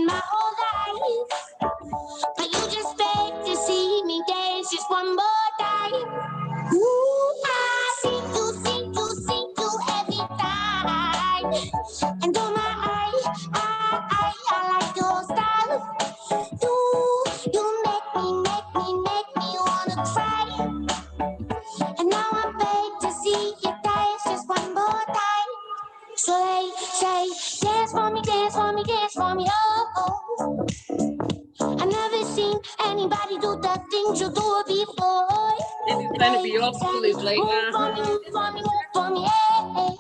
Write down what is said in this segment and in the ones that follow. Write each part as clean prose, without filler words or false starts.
in my whole life. But you just beg to see me dance just one more time. Ooh, I see you every time. And oh my, I like your style. You make me wanna cry. And now I beg to see you dance just one more time. So they say, dance for me, dance for me, dance for me, oh, oh. I've never seen anybody do the things you do before. This is gonna be old school. It's like, move for me, hey.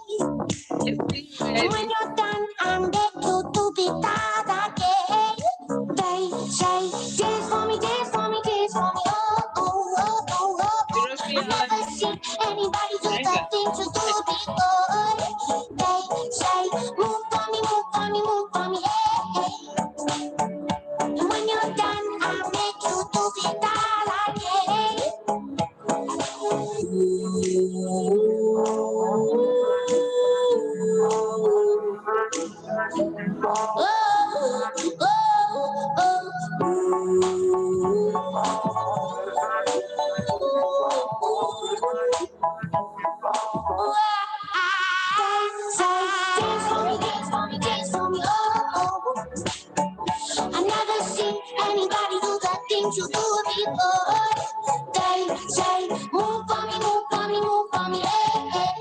And when you're done, I'm back to be that again. They say, dance for me, dance for me, dance for me, oh, oh, oh, oh, oh. I've never seen anybody do the things you do before. They say, move for me, move for me, move for me, hey. And when you're done, I'll make you do it all again. I've never seen anybody do the things you do before. They say, move for me, move for me, move for me, hey, hey.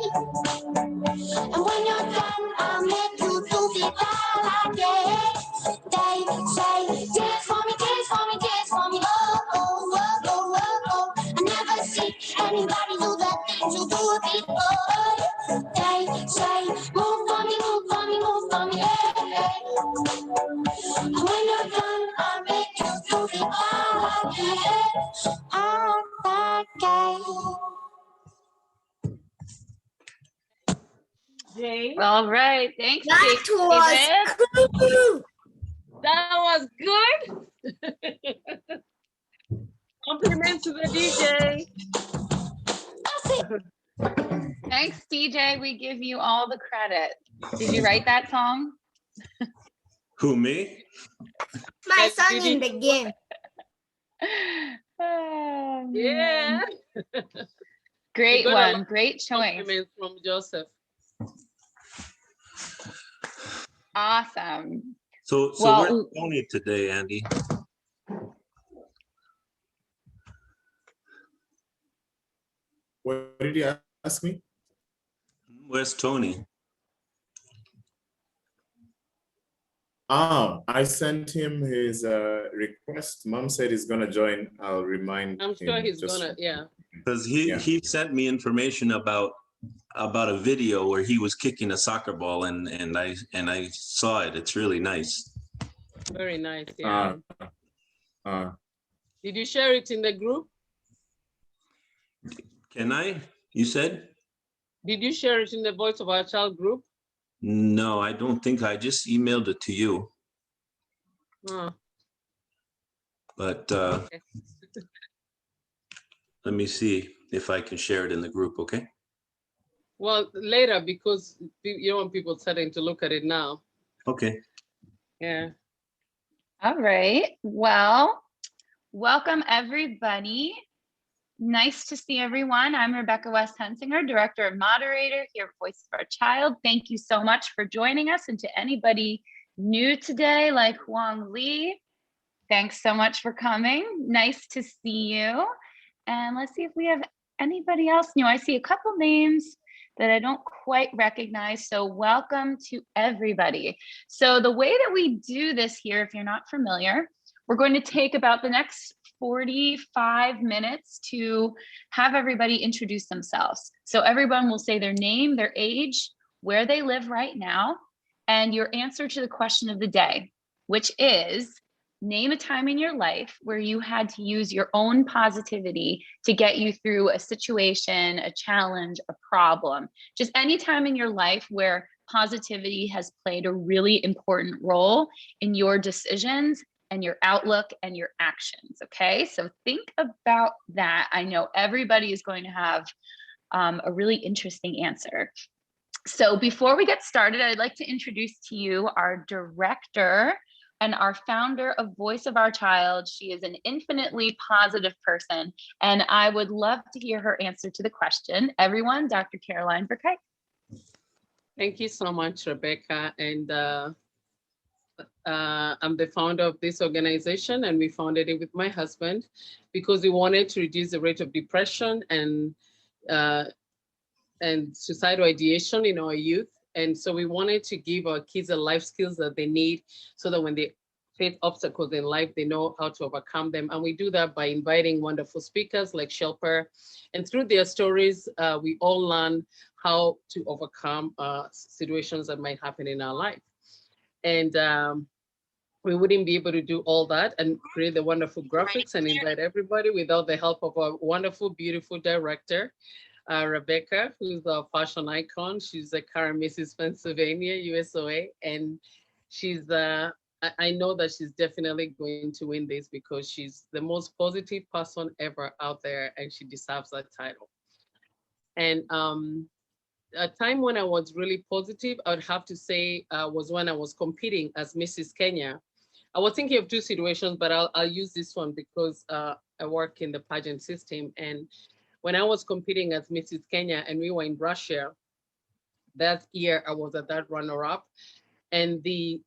And when you're done, I'll make you do it all again. They say, dance for me, dance for me, dance for me, oh, oh, oh, oh, oh, oh. I never see anybody do the things you do before. They say, move for me, move for me, move for me, hey, hey. And when you're done, I'll make you do it all again. Jay. All right, thanks, That was cool. That was good. Compliments to the DJ. Thanks, DJ. We give you all the credit. Did you write that song? Who, me? My song in the game. Yeah. Great one. Great choice. Compliments from Joseph. Awesome. So Well, where's Tony today, Andy? What did you ask me? Where's Tony? I sent him his request. Mom said he's gonna join. I'll remind him. I'm sure he's gonna, yeah. Because he sent me information about a video where he was kicking a soccer ball, and I saw it. It's really nice. Very nice, yeah. Uh, Did you share it in the group? Can I? You said? Did you share it in the Voice of Our Child group? No, I don't think. I just emailed it to you. But Okay. let me see if I can share it in the group, okay? Well, later, because you don't want people starting to look at it now. Okay. Yeah. All right. Well, welcome everybody. Nice to see everyone. I'm Rebecca West Hensinger, Director and Moderator here at Voice of Our Child. Thank you so much for joining us. And to anybody new today, like Huang Lee, thanks so much for coming. Nice to see you. And let's see if we have anybody else new. I see a couple names that I don't quite recognize. So welcome to everybody. So the way that we do this here, if you're not familiar, we're going to take about the next 45 minutes to have everybody introduce themselves. So everyone will say their name, their age, where they live right now, and your answer to the question of the day, which is, name a time in your life where you had to use your own positivity to get you through a situation, a challenge, a problem. Just any time in your life where positivity has played a really important role in your decisions and your outlook and your actions, okay? So think about that. I know everybody is going to have a really interesting answer. So before we get started, I'd like to introduce to you our director and our founder of Voice of Our Child. She is an infinitely positive person, and I would love to hear her answer to the question. Everyone, Dr. Caroline Burkite. Thank you so much, Rebecca. And I'm the founder of this organization, and we founded it with my husband because we wanted to reduce the rate of depression and suicidal ideation in our youth. And so we wanted to give our kids the life skills that they need so that when they face obstacles in life, they know how to overcome them. And we do that by inviting wonderful speakers like Shilpa. And through their stories, we all learn how to overcome situations that might happen in our life. And we wouldn't be able to do all that and create the wonderful graphics and invite everybody without the help of our wonderful, beautiful director, Rebecca, who's a fashion icon. She's a current Mrs. Pennsylvania, USOA. And she's, I know that she's definitely going to win this because she's the most positive person ever out there, and she deserves that title. And a time when I was really positive, I would have to say was when I was competing as Mrs. Kenya. I was thinking of two situations, but I'll use this one because I work in the pageant system. And when I was competing as Mrs. Kenya and we were in Russia, that year I was at that runner-up, and they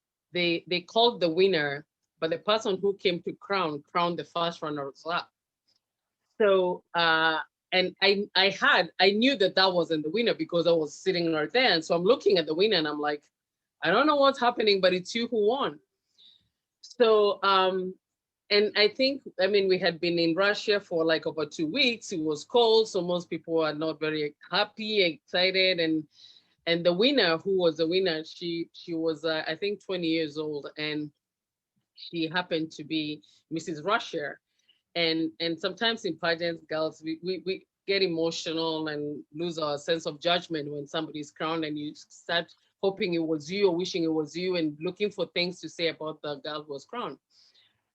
called the winner, but the person who came to crowned the first runners-up. So and I knew that wasn't the winner because I was sitting right there, and so I'm looking at the winner and I'm like, I don't know what's happening, but it's you who won. So, and I think, I mean, we had been in Russia for like over 2 weeks. It was cold, so most people are not very happy, excited. And the winner, who was the winner, she was, I think, 20 years old, and she happened to be Mrs. Russia. And sometimes in pageants, girls, we get emotional and lose our sense of judgment when somebody's crowned, and you start hoping it was you or wishing it was you and looking for things to say about the girl who was crowned.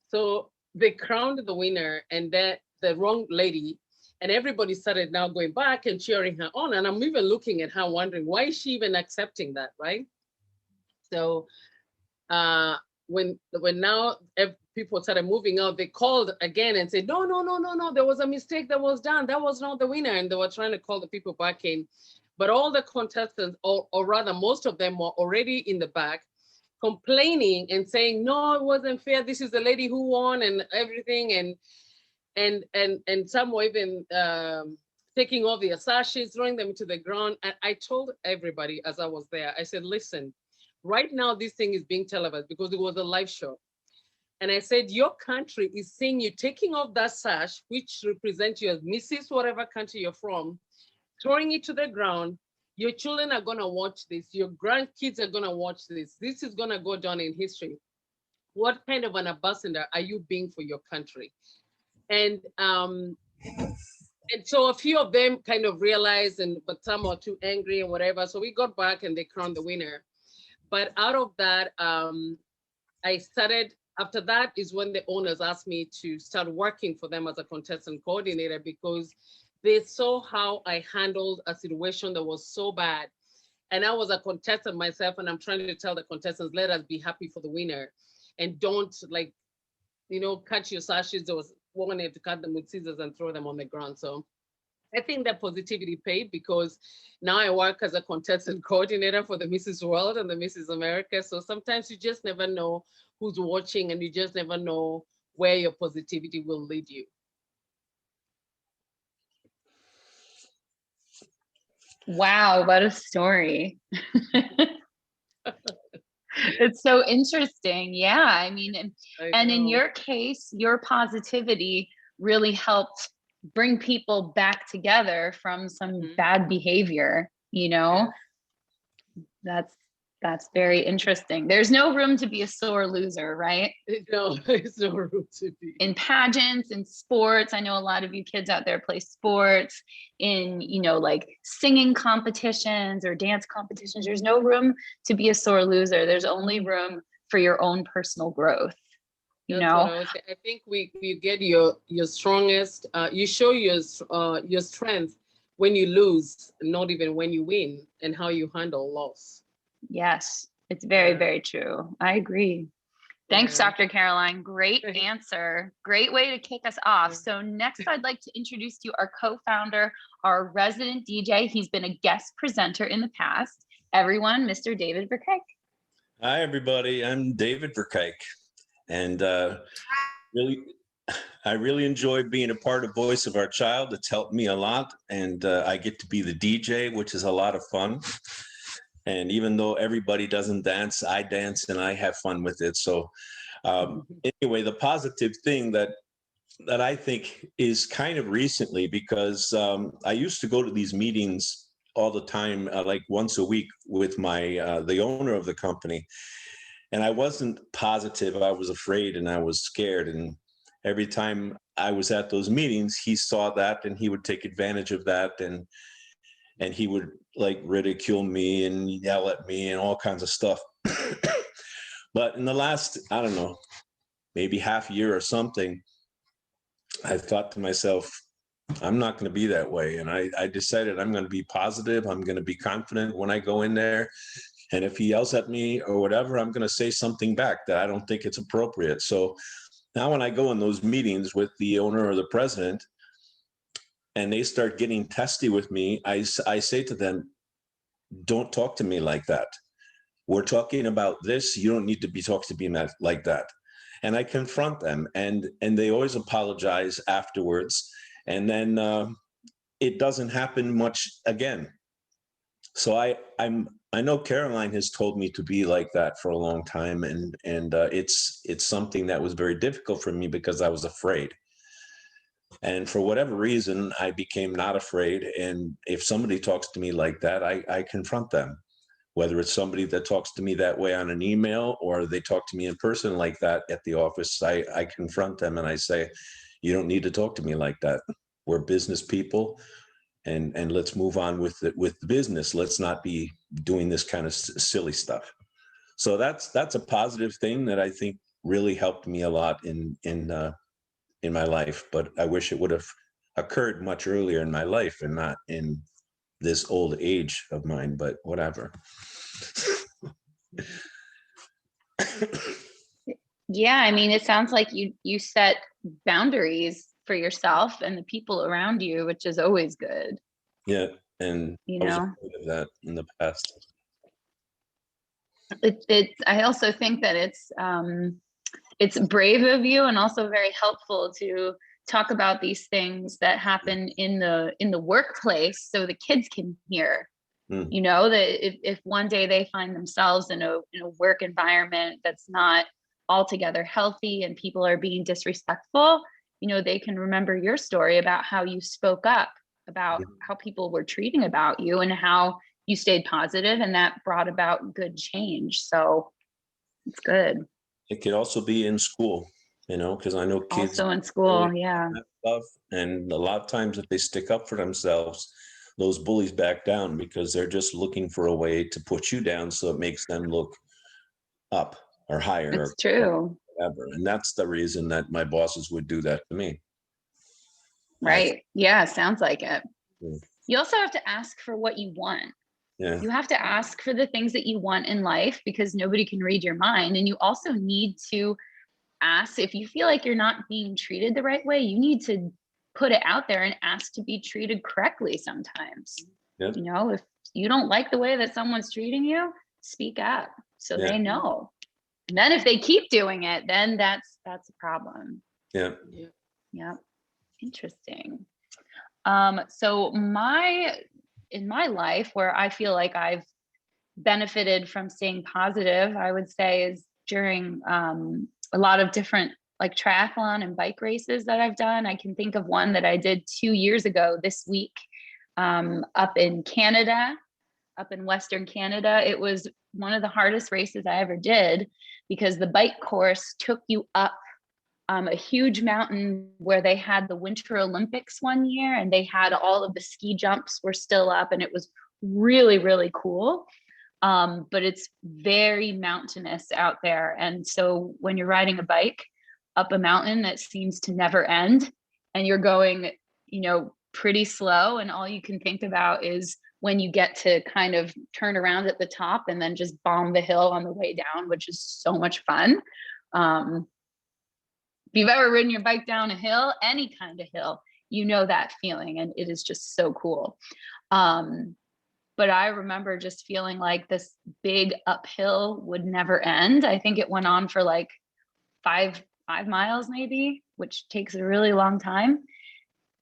So they crowned the winner, and the wrong lady, and everybody started now going back and cheering her on. And I'm even looking at her wondering, why is she even accepting that, right? So when now people started moving out, they called again and said, no, there was a mistake that was done. That was not the winner. And they were trying to call the people back in. But all the contestants, or rather most of them, were already in the back complaining and saying, no, it wasn't fair. This is the lady who won and everything. And some were even taking off their sashes, throwing them to the ground. And I told everybody as I was there, I said, listen, right now this thing is being televised because it was a live show. And I said, your country is seeing you taking off that sash, which represents you as Mrs. whatever country you're from, throwing it to the ground. Your children are gonna watch this. Your grandkids are gonna watch this. This is gonna go down in history. What kind of an ambassador are you being for your country? And so a few of them kind of realized, but some are too angry and whatever. So we got back and they crowned the winner. But out of that, I started, after that is when the owners asked me to start working for them as a contestant coordinator, because they saw how I handled a situation that was so bad. And I was a contestant myself, and I'm trying to tell the contestants, let us be happy for the winner. And don't, like, cut your sashes. There was one had to cut them with scissors and throw them on the ground. So I think that positivity paid, because now I work as a contestant coordinator for the Mrs. World and the Mrs. America. So sometimes you just never know who's watching, and you just never know where your positivity will lead you. Wow, what a story. It's so interesting. Yeah, I mean, and in your case, your positivity really helped bring people back together from some bad behavior, That's very interesting. There's no room to be a sore loser, right? No, there's no room to be. In pageants, in sports, I know a lot of you kids out there play sports, in, like singing competitions or dance competitions. There's no room to be a sore loser. There's only room for your own personal growth. I think you get your strongest, you show your strength when you lose, not even when you win, and how you handle loss. Yes, it's very, very true. I agree. Thanks, Yeah. Dr. Caroline. Great answer. Great way to kick us off. So next, I'd like to introduce to you our co-founder, our resident DJ. He's been a guest presenter in the past. Everyone, Mr. David Verkijk. Hi, everybody. I'm David Verkijk, and I really enjoy being a part of Voice of Our Child. It's helped me a lot, and I get to be the DJ, which is a lot of fun. And even though everybody doesn't dance, I dance and I have fun with it. So anyway, the positive thing that I think is kind of recently, because I used to go to these meetings all the time, like once a week with the owner of the company. And I wasn't positive. I was afraid and I was scared. And every time I was at those meetings, he saw that and he would take advantage of that. And he would like ridicule me and yell at me and all kinds of stuff. But in the last, I don't know, maybe half year or something, I thought to myself, I'm not going to be that way. And I decided I'm going to be positive. I'm going to be confident when I go in there. And if he yells at me or whatever, I'm going to say something back that I don't think it's appropriate. So now when I go in those meetings with the owner or the president, and they start getting testy with me, I say to them, don't talk to me like that. We're talking about this. You don't need to be talking to me like that. And I confront them, and they always apologize afterwards. And then it doesn't happen much again. So I know Caroline has told me to be like that for a long time. And it's something that was very difficult for me because I was afraid. And for whatever reason, I became not afraid. And if somebody talks to me like that, I confront them, whether it's somebody that talks to me that way on an email or they talk to me in person like that at the office. I confront them and I say, you don't need to talk to me like that. We're business people, and let's move on with the business. Let's not be doing this kind of silly stuff. So that's a positive thing that I think really helped me a lot in my life, but I wish it would have occurred much earlier in my life and not in this old age of mine, but whatever. Yeah, I mean, it sounds like you set boundaries for yourself and the people around you, which is always good. Yeah, and You I was know, afraid of that in the past. I also think that it's brave of you and also very helpful to talk about these things that happen in the workplace so the kids can hear. You know, that if one day they find themselves in a work environment that's not altogether healthy and people are being disrespectful, you know, they can remember your story about how you spoke up about how people were treating about you and how you stayed positive, and that brought about good change. So it's good. It could also be in school, you know, because I know kids Also in school, yeah. that stuff, and a lot of times if they stick up for themselves, those bullies back down because they're just looking for a way to put you down so it makes them look up or higher It's or true. whatever. And that's the reason that my bosses would do that to me. Right. Yeah, sounds like it. Yeah. You also have to ask for what you want. Yeah. You have to ask for the things that you want in life because nobody can read your mind. And you also need to ask if you feel like you're not being treated the right way, you need to put it out there and ask to be treated correctly sometimes. Yeah. You know, if you don't like the way that someone's treating you, speak up so Yeah. they know. And then if they keep doing it, then that's a problem. Yeah. Yeah. Interesting. So in my life where I feel like I've benefited from staying positive, I would say is during a lot of different like triathlon and bike races that I've done. I can think of one that I did 2 years ago this week up in Canada, up in Western Canada. It was one of the hardest races I ever did because the bike course took you up a huge mountain where they had the Winter Olympics one year, and they had all of the ski jumps were still up, and it was really, really cool. But it's very mountainous out there. And so when you're riding a bike up a mountain that seems to never end and you're going, you know, pretty slow, and all you can think about is when you get to kind of turn around at the top and then just bomb the hill on the way down, which is so much fun. If you've ever ridden your bike down a hill, any kind of hill, you know that feeling, and it is just so cool. But I remember just feeling like this big uphill would never end. I think it went on for like five miles maybe, which takes a really long time.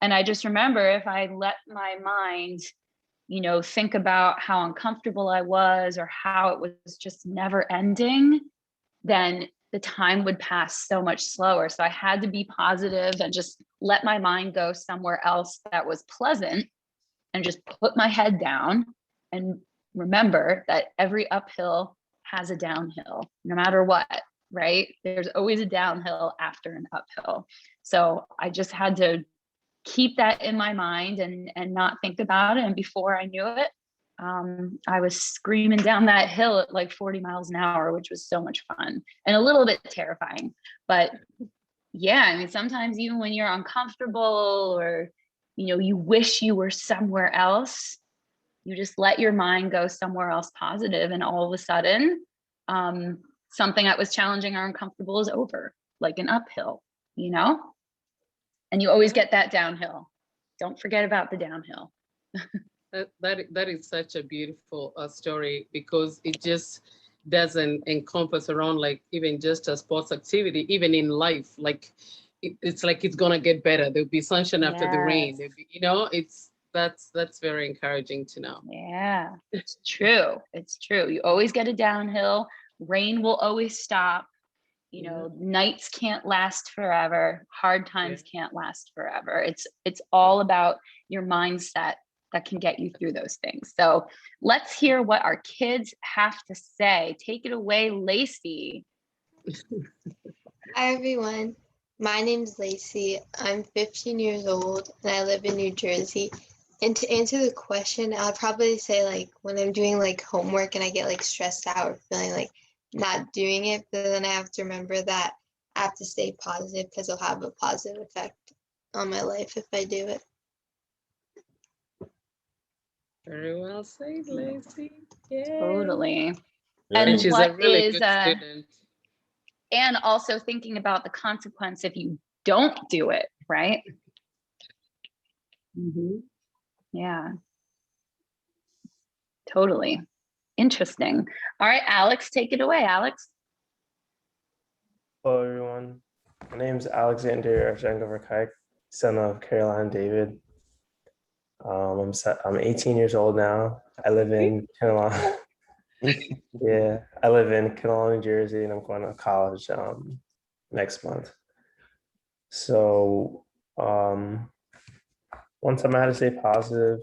And I just remember if I let my mind, you know, think about how uncomfortable I was or how it was just never ending, then the time would pass so much slower. So I had to be positive and just let my mind go somewhere else that was pleasant and just put my head down and remember that every uphill has a downhill, no matter what, right? There's always a downhill after an uphill. So I just had to keep that in my mind and not think about it. And before I knew it, I was screaming down that hill at like 40 miles an hour, which was so much fun and a little bit terrifying. But yeah, I mean, sometimes even when you're uncomfortable or, you know, you wish you were somewhere else, you just let your mind go somewhere else positive, and all of a sudden, something that was challenging or uncomfortable is over, like an uphill, you know? And you always get that downhill. Don't forget about the downhill. That is such a beautiful story, because it just doesn't encompass around like even just a sports activity, even in life. Like it's like it's gonna get better. There'll be sunshine after the rain. There'll be, you know, that's very encouraging to know. Yeah, it's true. It's true. You always get a downhill. Rain will always stop. You know, nights can't last forever. Hard times can't last forever. It's all about your mindset that can get you through those things. So let's hear what our kids have to say. Take it away, Lacey. Hi everyone, my name's Lacey. I'm 15 years old and I live in New Jersey. And to answer the question, I'll probably say like when I'm doing like homework and I get like stressed out or feeling like not doing it, but then I have to remember that I have to stay positive because it'll have a positive effect on my life if I do it. Very well said, Lacey. Yay. Totally. And And she's what a really is good student. and also thinking about the consequence if you don't do it, right? Yeah, totally. Interesting. All right, Alex, take it away, Alex. Hello, everyone. My name is Alexander Archenko, son of Caroline David. I'm 18 years old now. I live in Kinnelon. Yeah, I live in Kinnelon, New Jersey, and I'm going to college next month. So one time I had to stay positive.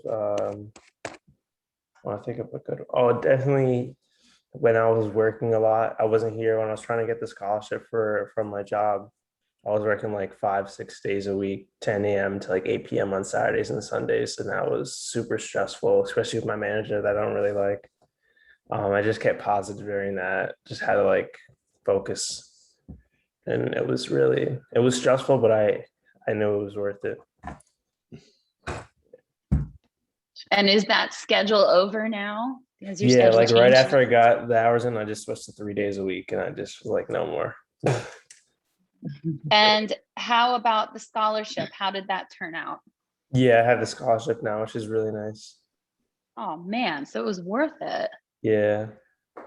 When I think of a good, oh, definitely when I was working a lot. I wasn't here when I was trying to get the scholarship from my job. I was working like 5-6 days a week, 10 a.m. to like 8 p.m. on Saturdays and Sundays. And that was super stressful, especially with my manager that I don't really like. I just kept positive during that, just had to like focus. And it was stressful, but I knew it was worth it. And is that schedule over now? Yeah, like right after I got the hours in, I just switched to 3 days a week and I just was like, no more. And how about the scholarship? How did that turn out? Yeah, I have the scholarship now, which is really nice. Oh man, so it was worth it. Yeah.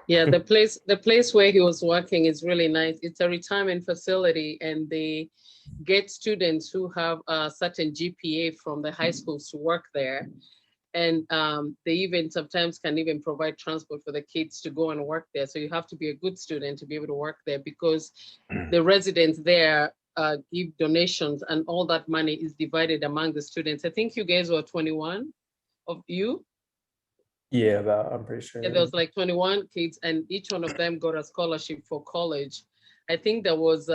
Yeah, the place where he was working is really nice. It's a retirement facility, and they get students who have a certain GPA from the high schools to work there. And they even sometimes can even provide transport for the kids to go and work there. So you have to be a good student to be able to work there, because the residents there give donations, and all that money is divided among the students. I think you guys were 21 of you. Yeah, I'm pretty sure. Yeah, there was like 21 kids, and each one of them got a scholarship for college. I think there was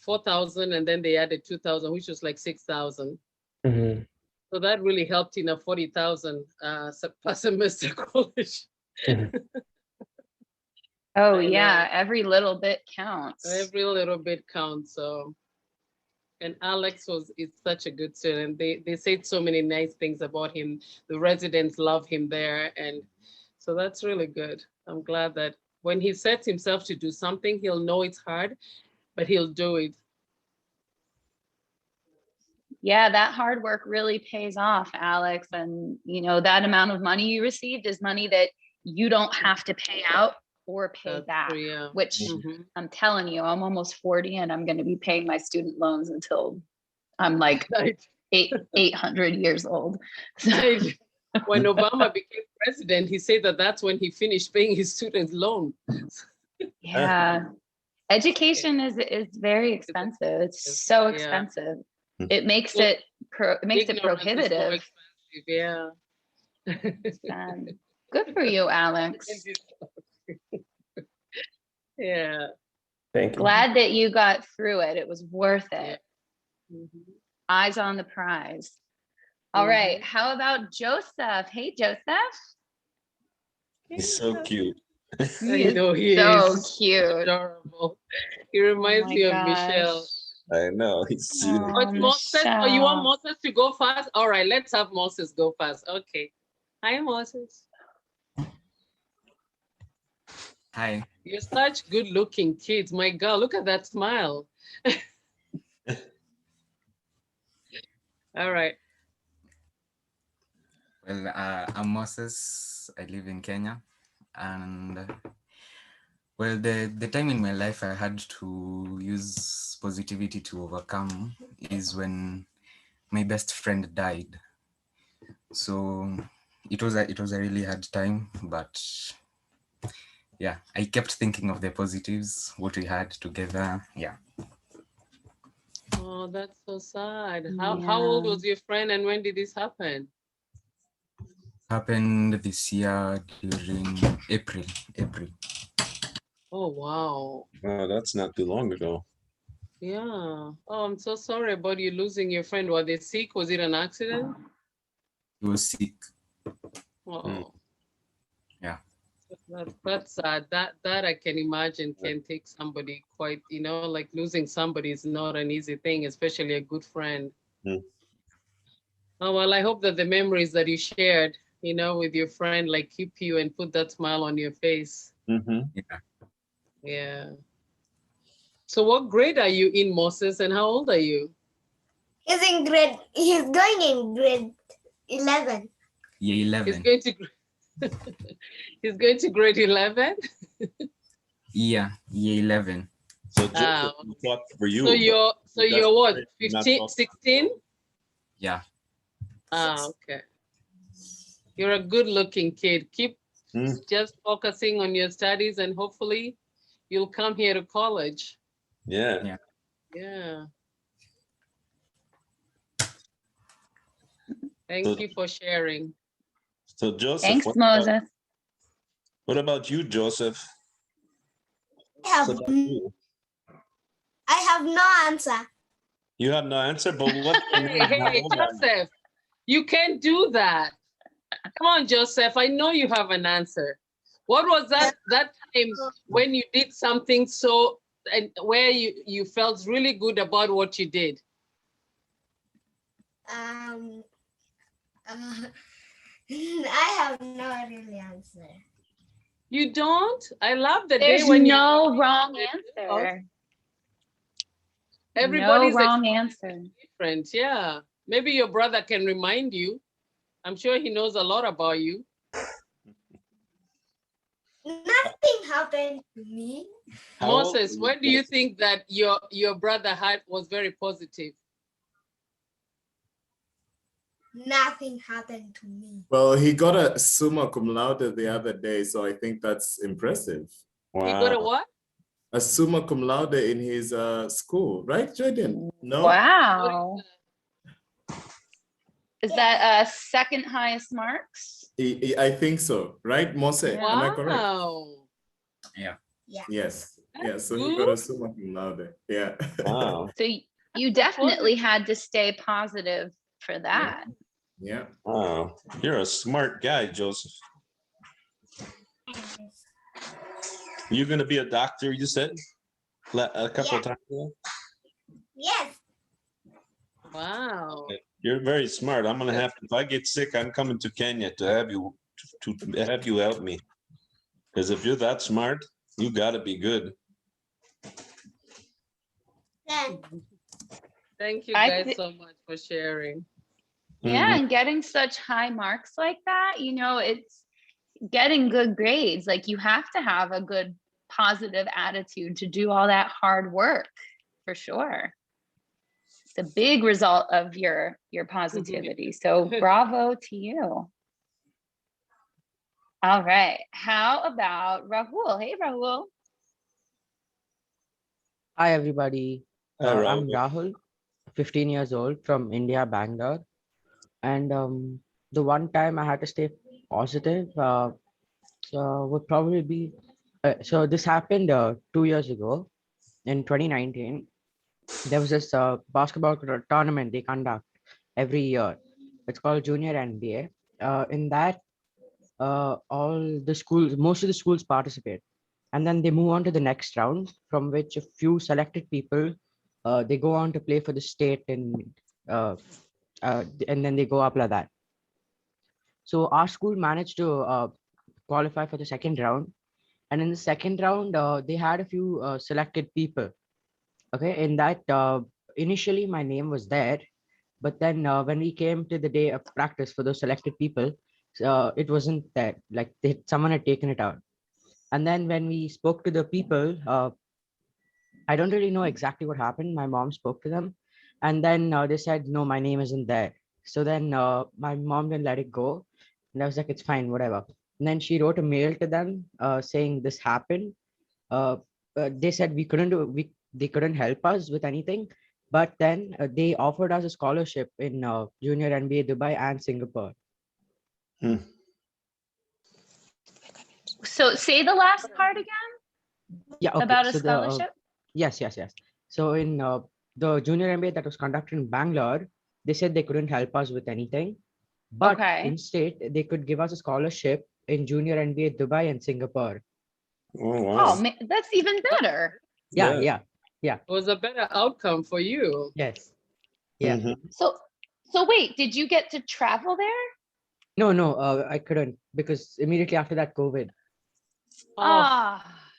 4,000, and then they added 2,000, which was like 6,000. Mm-hmm. So that really helped in a 40,000 per semester college. Mm-hmm. Oh yeah, every little bit counts. Every little bit counts. So, and Alex is such a good student. They said so many nice things about him. The residents love him there, and so that's really good. I'm glad that when he sets himself to do something, he'll know it's hard, but he'll do it. Yeah, that hard work really pays off, Alex. And you know, that amount of money you received is money that you don't have to pay out or pay That's back, true, yeah. which Mhm. I'm telling you, I'm almost 40 and I'm going to be paying my student loans until I'm like Right. 800 years old. So, Right. When Obama became president, he said that that's when he finished paying his student loan. yeah, education is very expensive. It's so Yeah. expensive. It makes Well, it Ignorance is more prohibitive. expensive, yeah. Good for you, Alex. Yeah. Thank you. Glad that you got through it. It was worth it. Mhm. Eyes on the prize. All right. How about Joseph? Hey, Joseph. He's so cute. I know he so is cute. adorable. He reminds my me of gosh. Michelle. I know. He's sweet. Oh, it's Moses. Oh, you want Moses to go first? All right, let's have Moses go first. Okay. Hi, Moses. Hi. You're such good-looking kids. My God, look at that smile. All right. Well, I'm Moses. I live in Kenya. And well, the time in my life I had to use positivity to overcome is when my best friend died. So it was a really hard time, but yeah, I kept thinking of the positives, what we had together. Yeah. Oh, that's so sad. How old was your friend and when did this happen? Happened this year during April. Oh, wow. Oh, that's not too long ago. Yeah. Oh, I'm so sorry about you losing your friend. Were they sick? Was it an accident? He was sick. Oh. Yeah. That's sad. That I can imagine can take somebody quite, you know, like losing somebody is not an easy thing, especially a good friend. Oh, well, I hope that the memories that you shared, you know, with your friend, like keep you and put that smile on your face. Yeah. Yeah. So what grade are you in, Moses, and how old are you? He's going in grade 11. Year 11. He's going to grade 11? Yeah, year 11. So Joseph, we talked for you. So you're what, 15, 16? Yeah. Ah, okay. You're a good looking kid. Keep just focusing on your studies and hopefully you'll come here to college. Yeah. Yeah. Thank you for sharing. So Joseph, Thanks, Moses. What about you, Joseph? I have no answer. You have no answer, but what? Hey, Joseph, you can't do that. Come on, Joseph, I know you have an answer. What was that time when you did something so, and where you felt really good about what you did? I have no really answer. You don't? I love the There's day when no wrong answer. Everybody's no wrong answer. Different, yeah. Maybe your brother can remind you. I'm sure he knows a lot about you. Nothing happened to me. Moses, what do you think that your brother was very positive? Nothing happened to me. Well, he got a summa cum laude the other day, so I think that's impressive. Wow. He got a what? A summa cum laude in his school, right, Jordan? No? Wow. Is that second highest marks? I think so, right, Mose? Wow. Am I correct? Yeah. Yes. Yeah, so good. he got a summa cum laude. Yeah. Wow. So you definitely had to stay positive for that. Yeah. Wow. You're a smart guy, Joseph. You're going to be a doctor, you said? A couple of times ago? Yes. Wow. You're very smart. I'm going to have to, if I get sick, I'm coming to Kenya to have you help me. Because if you're that smart, you got to be good. 10. Thank you I guys thi- so much for sharing. Yeah, Mhm. and getting such high marks like that, it's getting good grades. Like you have to have a good positive attitude to do all that hard work, for sure. It's a big result of your positivity. So bravo to you. All right. How about Rahul? Hey, Rahul. Hi, everybody. Hi, I'm Rahul. Rahul, 15 years old from India, Bangalore. And the one time I had to stay positive would probably be so this happened 2 years ago in 2019. There was this basketball tournament they conduct every year. It's called Junior NBA. In that, all the schools, most of the schools participate, and then they move on to the next round, from which a few selected people they go on to play for the state, and then they go up like that. So our school managed to qualify for the second round, and in the second round, they had a few selected people. Okay, in that initially my name was there, but then when we came to the day of practice for those selected people, it wasn't there. Like someone had taken it out. And then when we spoke to the people, I don't really know exactly what happened. My mom spoke to them, and then they said, "No, my name isn't there." So then my mom didn't let it go, and I was like, "It's fine, whatever." And then she wrote a mail to them saying this happened. Uh, they said they couldn't help us with anything, but then they offered us a scholarship in Junior NBA Dubai and Singapore. Hmm. So say the last part again Yeah, okay. about a So scholarship. yes. So in the Junior MBA that was conducted in Bangalore, they said they couldn't help us with anything, but Okay. instead they could give us a scholarship in Junior NBA Dubai and Singapore. Oh, wow. Oh, that's even better. Yeah, Yeah. yeah, It was a better outcome for you. yes, yeah. Mhm. So wait, did you get to travel there? No, I couldn't because immediately after that, COVID. Oh, Ah.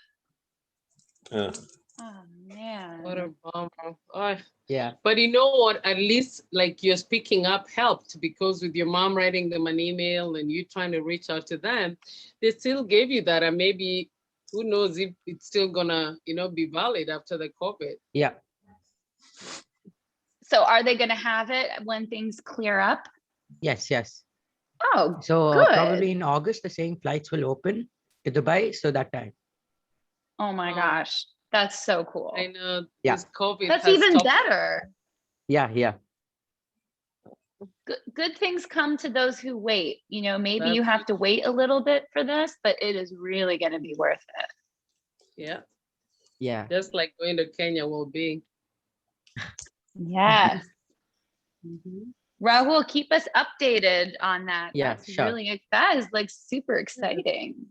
Yeah. Oh man. what a bummer. Oh, Yeah, but you know what? At least like you're speaking up helped, because with your mom writing them an email and you trying to reach out to them, they still gave you that. And maybe who knows if it's still gonna, be valid after the COVID. yeah, So are they going to have it when things clear up? yes. Oh, So good. probably in August, the same flights will open to Dubai. So that time, Oh my Oh, gosh. That's so cool. I know yeah, this COVID That's has even stopped. better. yeah, Good things come to those who wait. Maybe you That's have to wait a little bit for this, but it is really going to be worth it. yeah. yeah. Just like going to Kenya will be. Yes. Mhm. Rahul, keep us updated on that. Yeah, That's sure. that is like super exciting.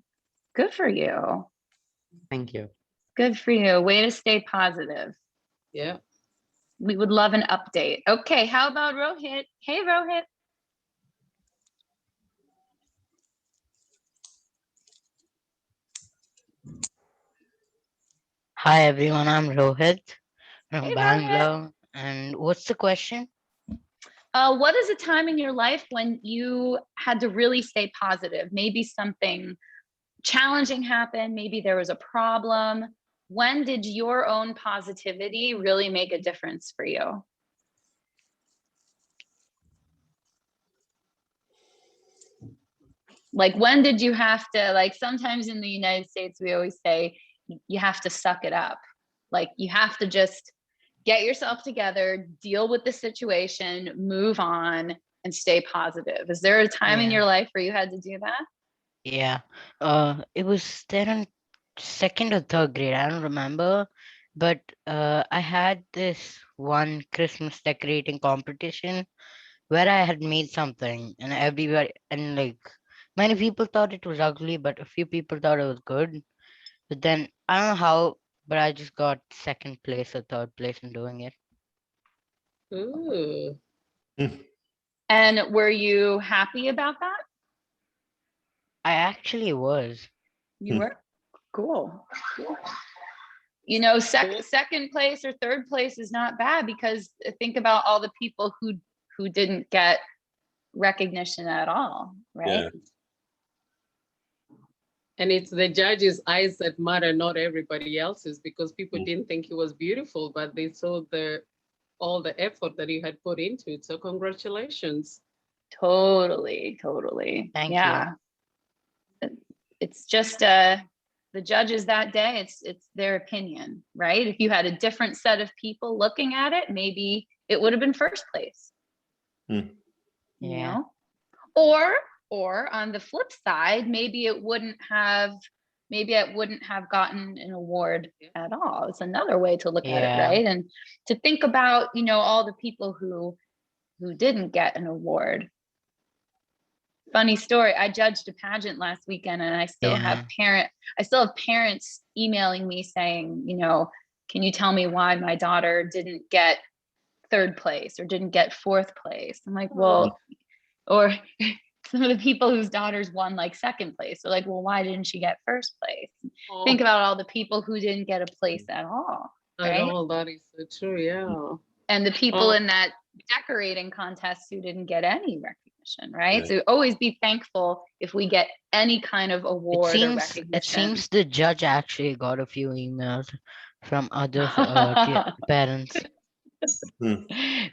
Good for you. Thank you. Good for you. Way to stay positive. Yeah. We would love an update. Okay, how about Rohit? Hey, Rohit. Hi everyone, I'm Rohit from Hey, Rohit. Bangalore. And what's the question? What is a time in your life when you had to really stay positive? Maybe something challenging happened, maybe there was a problem. When did your own positivity really make a difference for you? Like, when did you have to, like, sometimes in the United States, we always say you have to suck it up. Like, you have to just get yourself together, deal with the situation, move on, and stay positive. Is there a time in Yeah, your life where you had to do that? yeah. It was there in second or third grade, I don't remember. But I had this one Christmas decorating competition where I had made something, and everybody, and like many people thought it was ugly, but a few people thought it was good. But then I don't know how, but I just got second place or third place in doing it. Ooh. And were you happy about that? I actually was. You were? Cool. You know, second place or third place is not bad, because think about all the people who didn't get recognition at all, right? Yeah. And it's the judge's eyes that matter, not everybody else's, because people didn't think he was beautiful, but they saw all the effort that he had put into it. So congratulations. Totally. Thank Yeah. It's just the judges that day, it's their opinion, right? If you had a different set of people looking at it, maybe it would have been first place. you. You Yeah. know? Or on the flip side, maybe it wouldn't have gotten an award at all. It's another way to look at it, Yeah. right? And to think about, you know, all the people who didn't get an award. Funny story, I judged a pageant last weekend, and I still have parents emailing me saying, you know, can you tell me why my daughter didn't get third place or didn't get fourth place? I'm like, well, or some of the people whose daughters won like second place. They're like, well, why didn't she get first place? Think about all the people who didn't get a place at all, right? At all, that is so true, yeah. And the people in that decorating contest who didn't get any recognition, right? So always be thankful if we get any kind of award or recognition. It seems the judge actually got a few emails from other parents.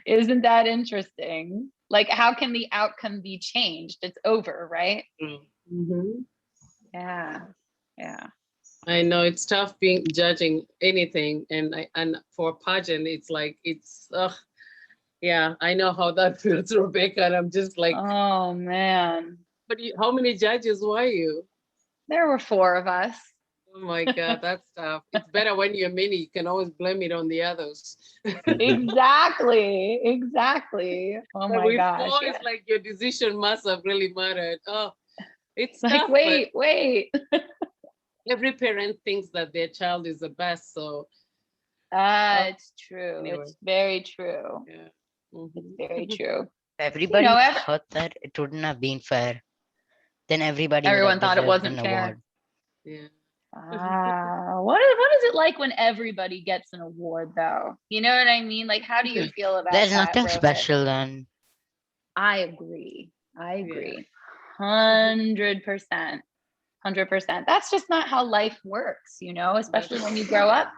Isn't that interesting? Like, how can the outcome be changed? It's over, right? Mm-hmm. Yeah. I know it's tough judging anything, and for a pageant, it's like yeah. I know how that feels, Rebecca, and I'm just like, oh man. But how many judges were you? There were 4 of us. Oh my God, that's tough. It's better when you're many. You can always blame it on the others. Exactly. Oh but my with gosh. 4, it's like your decision must have really mattered. Oh, it's like, tough. Wait. Every parent thinks that their child is the best. So it's true. Anyway. It's very true. Yeah. It's very true. Everybody thought that it wouldn't have been fair. Then everyone thought it wasn't fair. Award. Yeah. What is it like when everybody gets an award, though? You know what I mean? Like, how do you feel about There's that, nothing Rohit? special then. I agree. 100%. That's just not how life works, you know, especially when you grow up.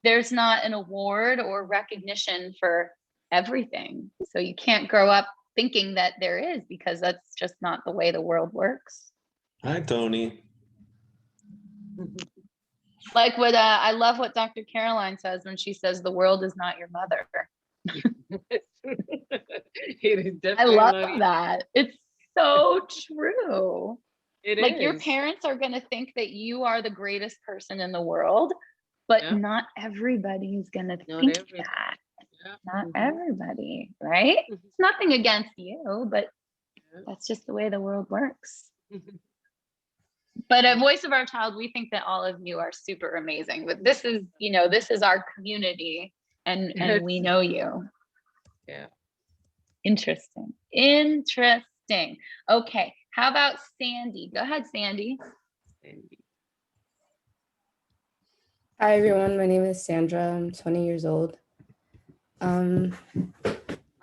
There's not an award or recognition for everything. So you can't grow up thinking that there is, because that's just not the way the world works. Hi, Tony. Like what I love what Dr. Caroline says when she says the world is not your mother. I love that. It's so true. Like your parents are going to think that you are the greatest person in the world, but not everybody is going to think that. Not everybody, right? It's nothing against you, but that's just the way the world works. But at Voice of Our Child, we think that all of you are super amazing. But this is, you know, this is our community, and we know you. Yeah. Interesting. Okay. How about Sandy? Go ahead, Sandy. Hi, everyone. My name is Sandra. I'm 20 years old. I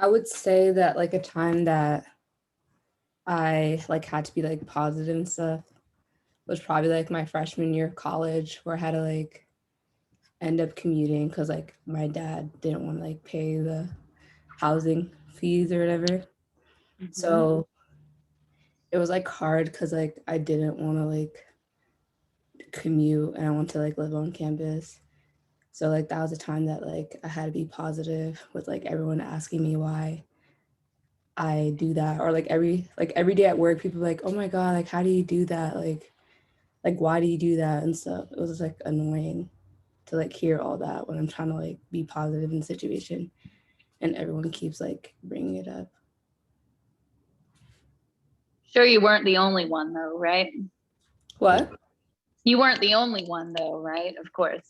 would say that like a time that I like had to be like positive and stuff was probably like my freshman year of college, where I had to like end up commuting because like my dad didn't want to like pay the housing fees or whatever. So it was like hard because like I didn't want to like commute and I want to like live on campus. So like that was a time that like I had to be positive with like everyone asking me why I do that, or like every day at work people like, oh my God, like how do you do that, like why do you do that and stuff. It was just like annoying to like hear all that when I'm trying to like be positive in the situation and everyone keeps like bringing it up. Sure, you weren't the only one though, right? What? You weren't the only one though, right? Of course.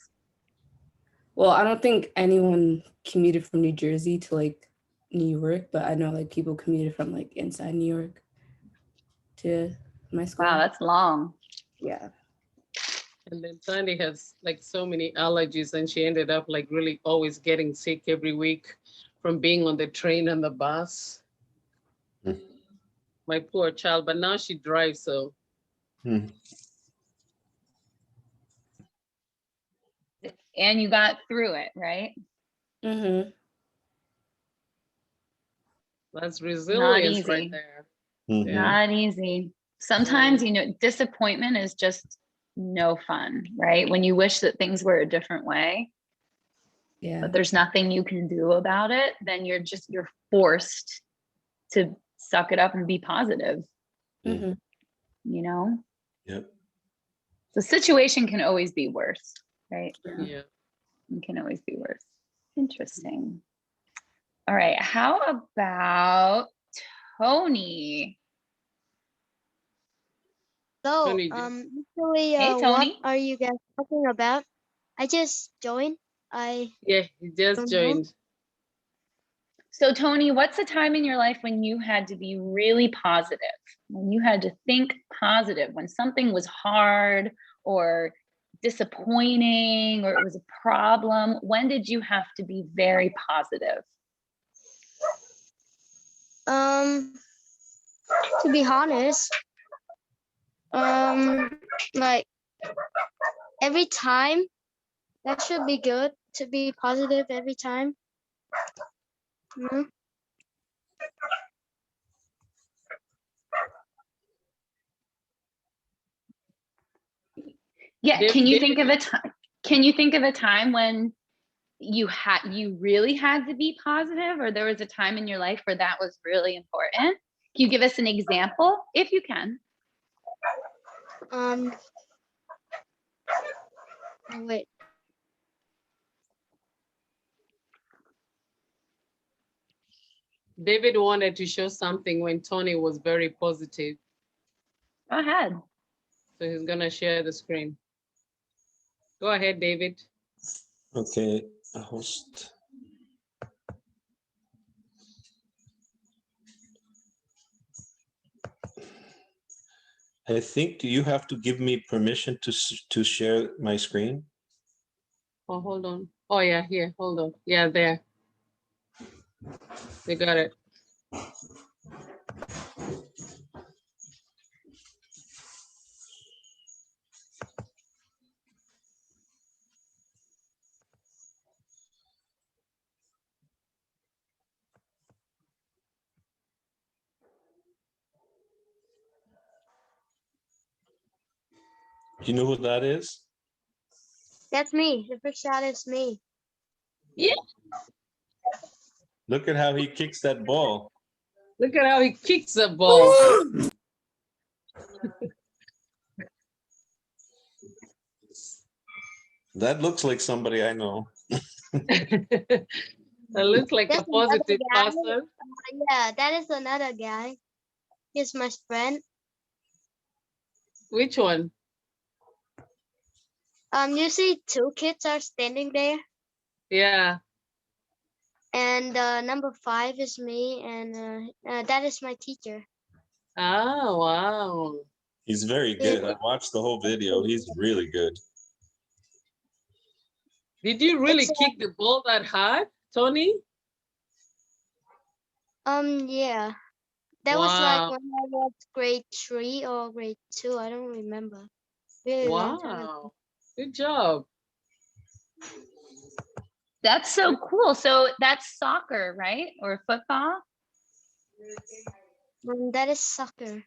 Well, I don't think anyone commuted from New Jersey to like New York, but I know like people commuted from like inside New York to my school. Wow, that's long. Yeah. And then Sandy has like so many allergies, and she ended up like really always getting sick every week from being on the train and the bus. Mm. My poor child, but now she drives, so Mm. And you got through it, right? Mm-hmm. that's Not resilience right easy. there. Mhm. Yeah. Not easy. Sometimes, you know, disappointment is just no fun, right? When you wish that things were a different way, Yeah. but there's nothing you can do about it, then you're forced to suck it up and be positive, Mm-hmm. you know? Yep. The situation can always be worse, right? Yeah. It can always be worse. Interesting. All right. How about Tony? So, Tony, usually, Hey, what Tony. are you guys talking about? I just joined. I yeah, he just don't know. joined. So, Tony, what's a time in your life when you had to be really positive, when you had to think positive, when something was hard or disappointing or it was a problem? When did you have to be very positive? Um, to be honest, like every time, that should be good to be positive every time. Mhm. Yeah, can you think David, of a time? Can you think of a time when you really had to be positive, or there was a time in your life where that was really important? Can you give us an example if you can? Oh, wait. David wanted to show something when Tony was very positive. Go ahead. So he's gonna share the screen. Go ahead, David. Okay. A host. I think, do you have to give me permission to share my screen? Oh, hold on. Oh yeah, here, hold on. Yeah, there. They got it. Do you know who that is? That's me. The first shot is me. Yeah. Look at how he kicks that ball. Look at how he kicks the ball. That looks like somebody I know. That looks like That's a another positive guy. person. Yeah, that is another guy. He's my friend. Which one? You see two kids are standing there, Yeah. and number 5 is me, and that is my teacher. Ah, wow. He's very good. I watched the whole video. He's really good. Did you really It's kick the ball that hard, Tony? yeah. That was like Wow. when I was grade 3 or grade 2. I don't remember. Really long time ago. Wow. Good job. That's so cool. So that's soccer, right? Or football? That is soccer.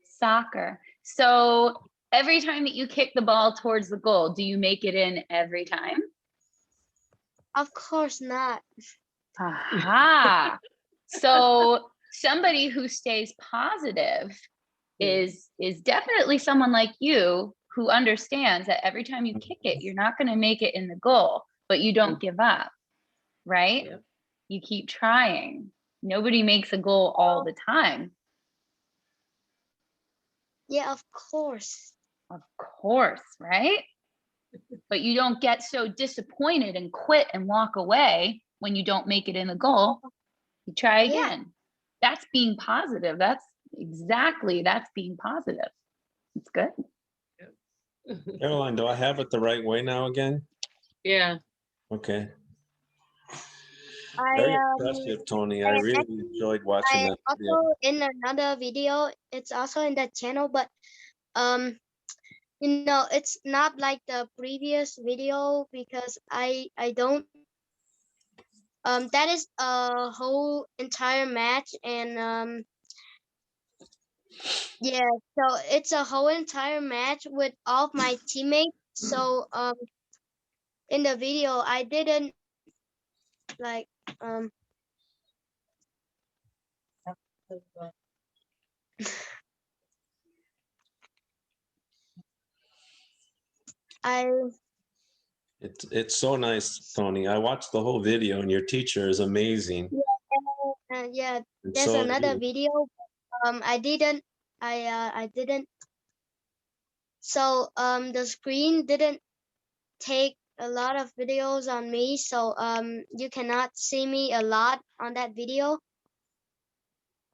Soccer. So every time that you kick the ball towards the goal, do you make it in every time? Of course not. Aha. So somebody who stays positive is definitely someone like you who understands that every time you kick it, you're not going to make it in the goal, but you don't give up, right? Yep. You keep trying. Nobody makes a goal all the time. Yeah, of course. Of course, right? But you don't get so disappointed and quit and walk away when you don't make it in the goal. You try Yeah. again. That's being positive. That's being positive. It's good. Caroline, do I have it the right way now again? Yeah. Okay. I Very impressive, Tony. I really enjoyed watching I that video. also in another video. It's also in that channel, but um, you know, it's not like the previous video because I don't that is a whole entire match and yeah, so it's a whole entire match with all of my teammates. So in the video I didn't like I It's so nice, Tony. I watched the whole video, and your teacher is amazing. yeah, And there's so are another you. video. I didn't. So the screen didn't take a lot of videos on me, so you cannot see me a lot on that video.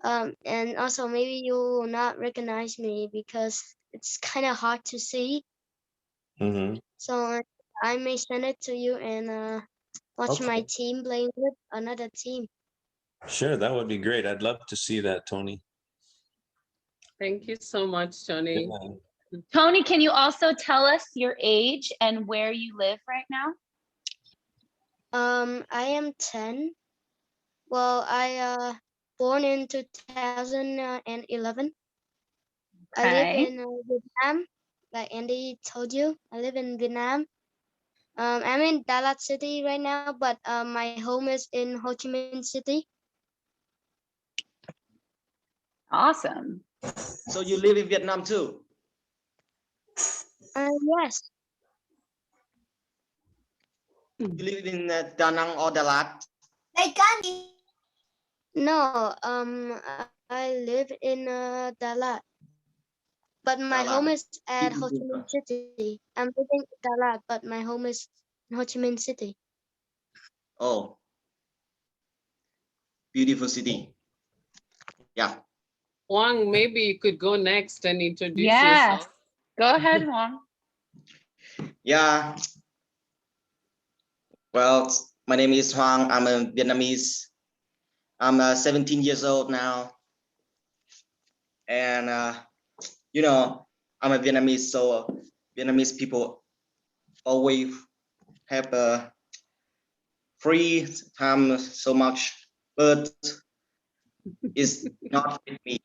And also maybe you will not recognize me because it's kind of hard to see. Mm-hmm. So I may send it to you and watch my Okay. team playing with another team. Sure, that would be great. I'd love to see that, Tony. Thank you so much, Tony. Yeah. Tony, can you also tell us your age and where you live right now? I am 10. Well, I born in 2011. I live Okay. in Vietnam, like Andy told you. I live in Vietnam. I'm in Dalat City right now, but my home is in Ho Chi Minh City. Awesome. So you live in Vietnam too? Yes. You live in Da Nang or Dalat? No, I live in Dalat, but my home Dalat. is at Ho Chi Minh City. I'm living in Dalat, but my home is in Ho Chi Minh City. Oh, beautiful city. Yeah. Wang, maybe you could go next and introduce Yes. yourself. Go ahead, Juan. Yeah. Well, my name is Hoang. I'm a Vietnamese. I'm 17 years old now. And, you know, I'm a Vietnamese, so Vietnamese people always have a free time so much, but it's not with me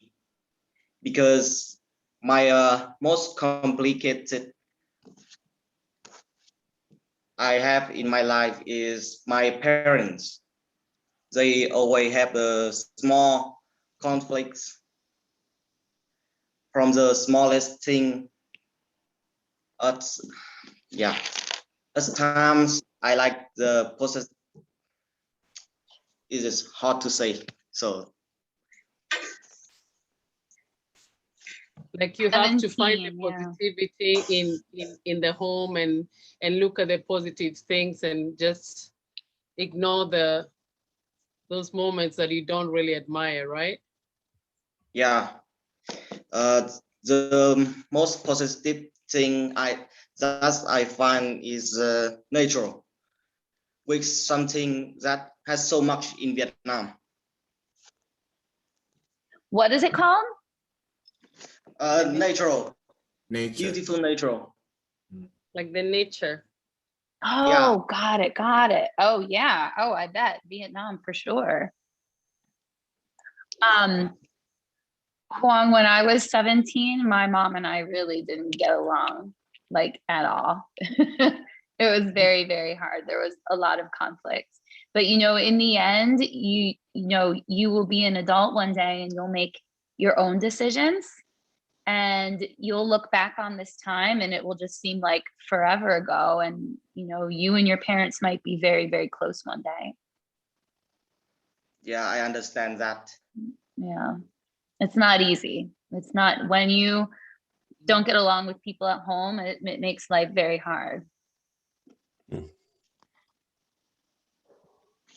because my most complicated I have in my life is my parents. They always have a small conflicts from the smallest thing. At yeah, at times I like the process. It is hard to say. So Like you have to find the 17, yeah. positivity in the home and look at the positive things and just ignore those moments that you don't really admire, right? yeah, the most positive thing I find is natural, which something that has so much in Vietnam. What is it called? Natural. Nature. Beautiful natural. Like the nature. Oh, Yeah. got it, got it. Oh, yeah. Oh, I bet Vietnam for sure. Huang, when I was 17, my mom and I really didn't get along, like at all. It was very, very hard. There was a lot of conflicts. But you know, in the end, you know, you will be an adult one day and you'll make your own decisions. And you'll look back on this time and it will just seem like forever ago. And you know, you and your parents might be very, very close one day. Yeah, I understand that. Yeah. It's not easy. It's not when you don't get along with people at home, it makes life very hard.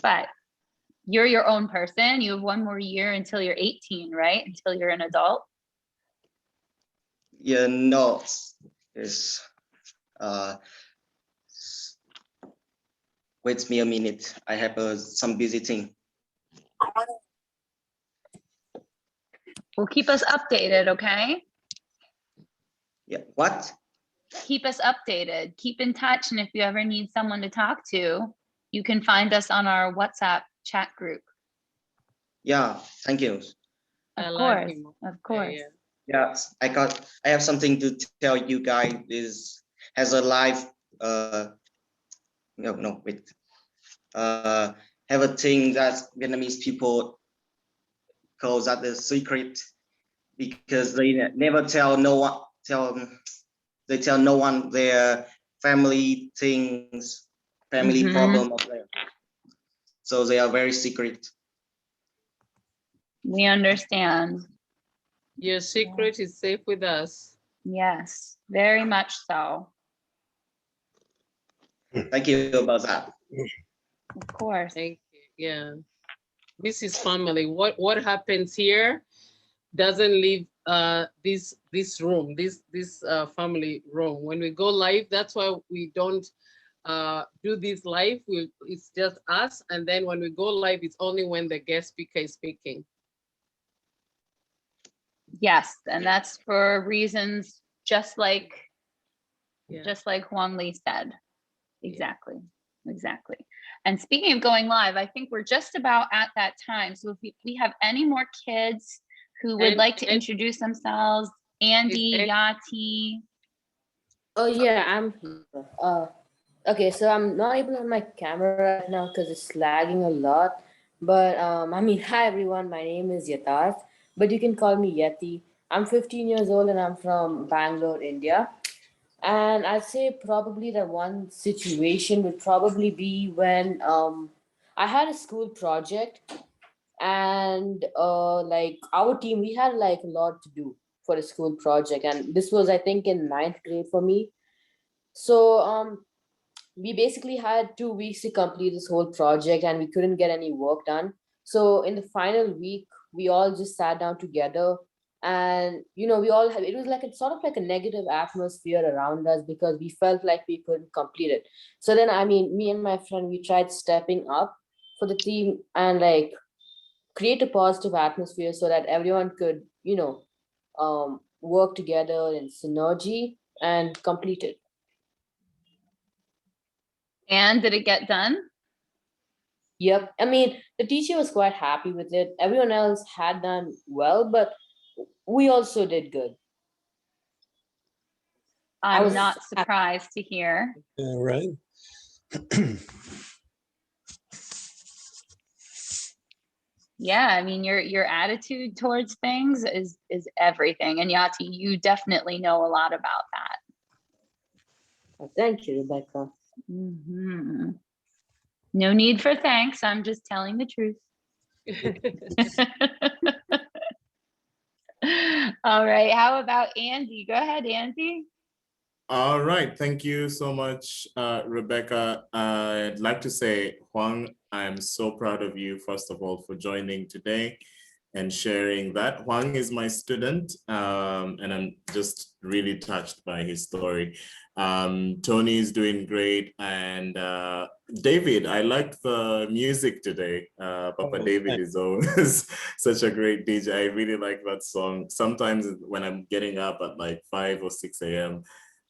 But you're your own person. You have one more year until you're 18, right? Until you're an adult. Yeah, no, it's Wait me a minute. I have some visiting. Well, keep us updated, okay? Yeah. What? Keep us updated. Keep in touch. And if you ever need someone to talk to, you can find us on our WhatsApp chat group. Yeah. Thank you. I Of like course. him. Of course. Yeah. I have something to tell you guys. Is has a live. No. Wait. Have a thing that Vietnamese people call that the secret, because they never tell no one. They tell no one their family things, family problem of them. So they are very secret. We understand. Your secret is safe with us. Yes, very much so. Thank you about that. Of course. Thank you. Yeah. This is family. What happens here doesn't leave this room, this family room. When we go live, that's why we don't do this live. It's just us, and then when we go live, it's only when the guest speaker is speaking. Yes, and that's for reasons just like Huang Li said. Exactly. Exactly. And speaking of going live, I think we're just about at that time. So if we have any more kids who would like to introduce themselves, Andy, Yati. Oh yeah, I'm here. Okay, so I'm not able to have my camera right now because it's lagging a lot. But I mean, hi everyone. My name is Yatarth, but you can call me Yeti. I'm 15 years old and I'm from Bangalore, India. And I'd say probably the one situation would probably be when I had a school project, and like our team, we had like a lot to do for a school project, and this was I think in ninth grade for me. So we basically had 2 weeks to complete this whole project and we couldn't get any work done. So in the final week, we all just sat down together, and we all had, it was like a sort of like a negative atmosphere around us because we felt like we couldn't complete it. So then, I mean, me and my friend, we tried stepping up for the team and like create a positive atmosphere so that everyone could, work together in synergy and complete it. And did it get done? Yep. I mean, the teacher was quite happy with it. Everyone else had done well, but we also did good. I'm not surprised to hear. All right. Yeah, I mean, your attitude towards things is everything. And Yati, you definitely know a lot about that. Oh, thank you, Rebecca. No need for thanks. I'm just telling the truth. All right. How about Andy? Go ahead, Andy. All right. Thank you so much, Rebecca. I'd like to say, Huang, I'm so proud of you, first of all, for joining today and sharing that. Huang is my student, and I'm just really touched by his story. Tony is doing great. And David, I liked the music today. Papa David is always such a great DJ. I really like that song. Sometimes when I'm getting up at like 5 or 6 a.m.,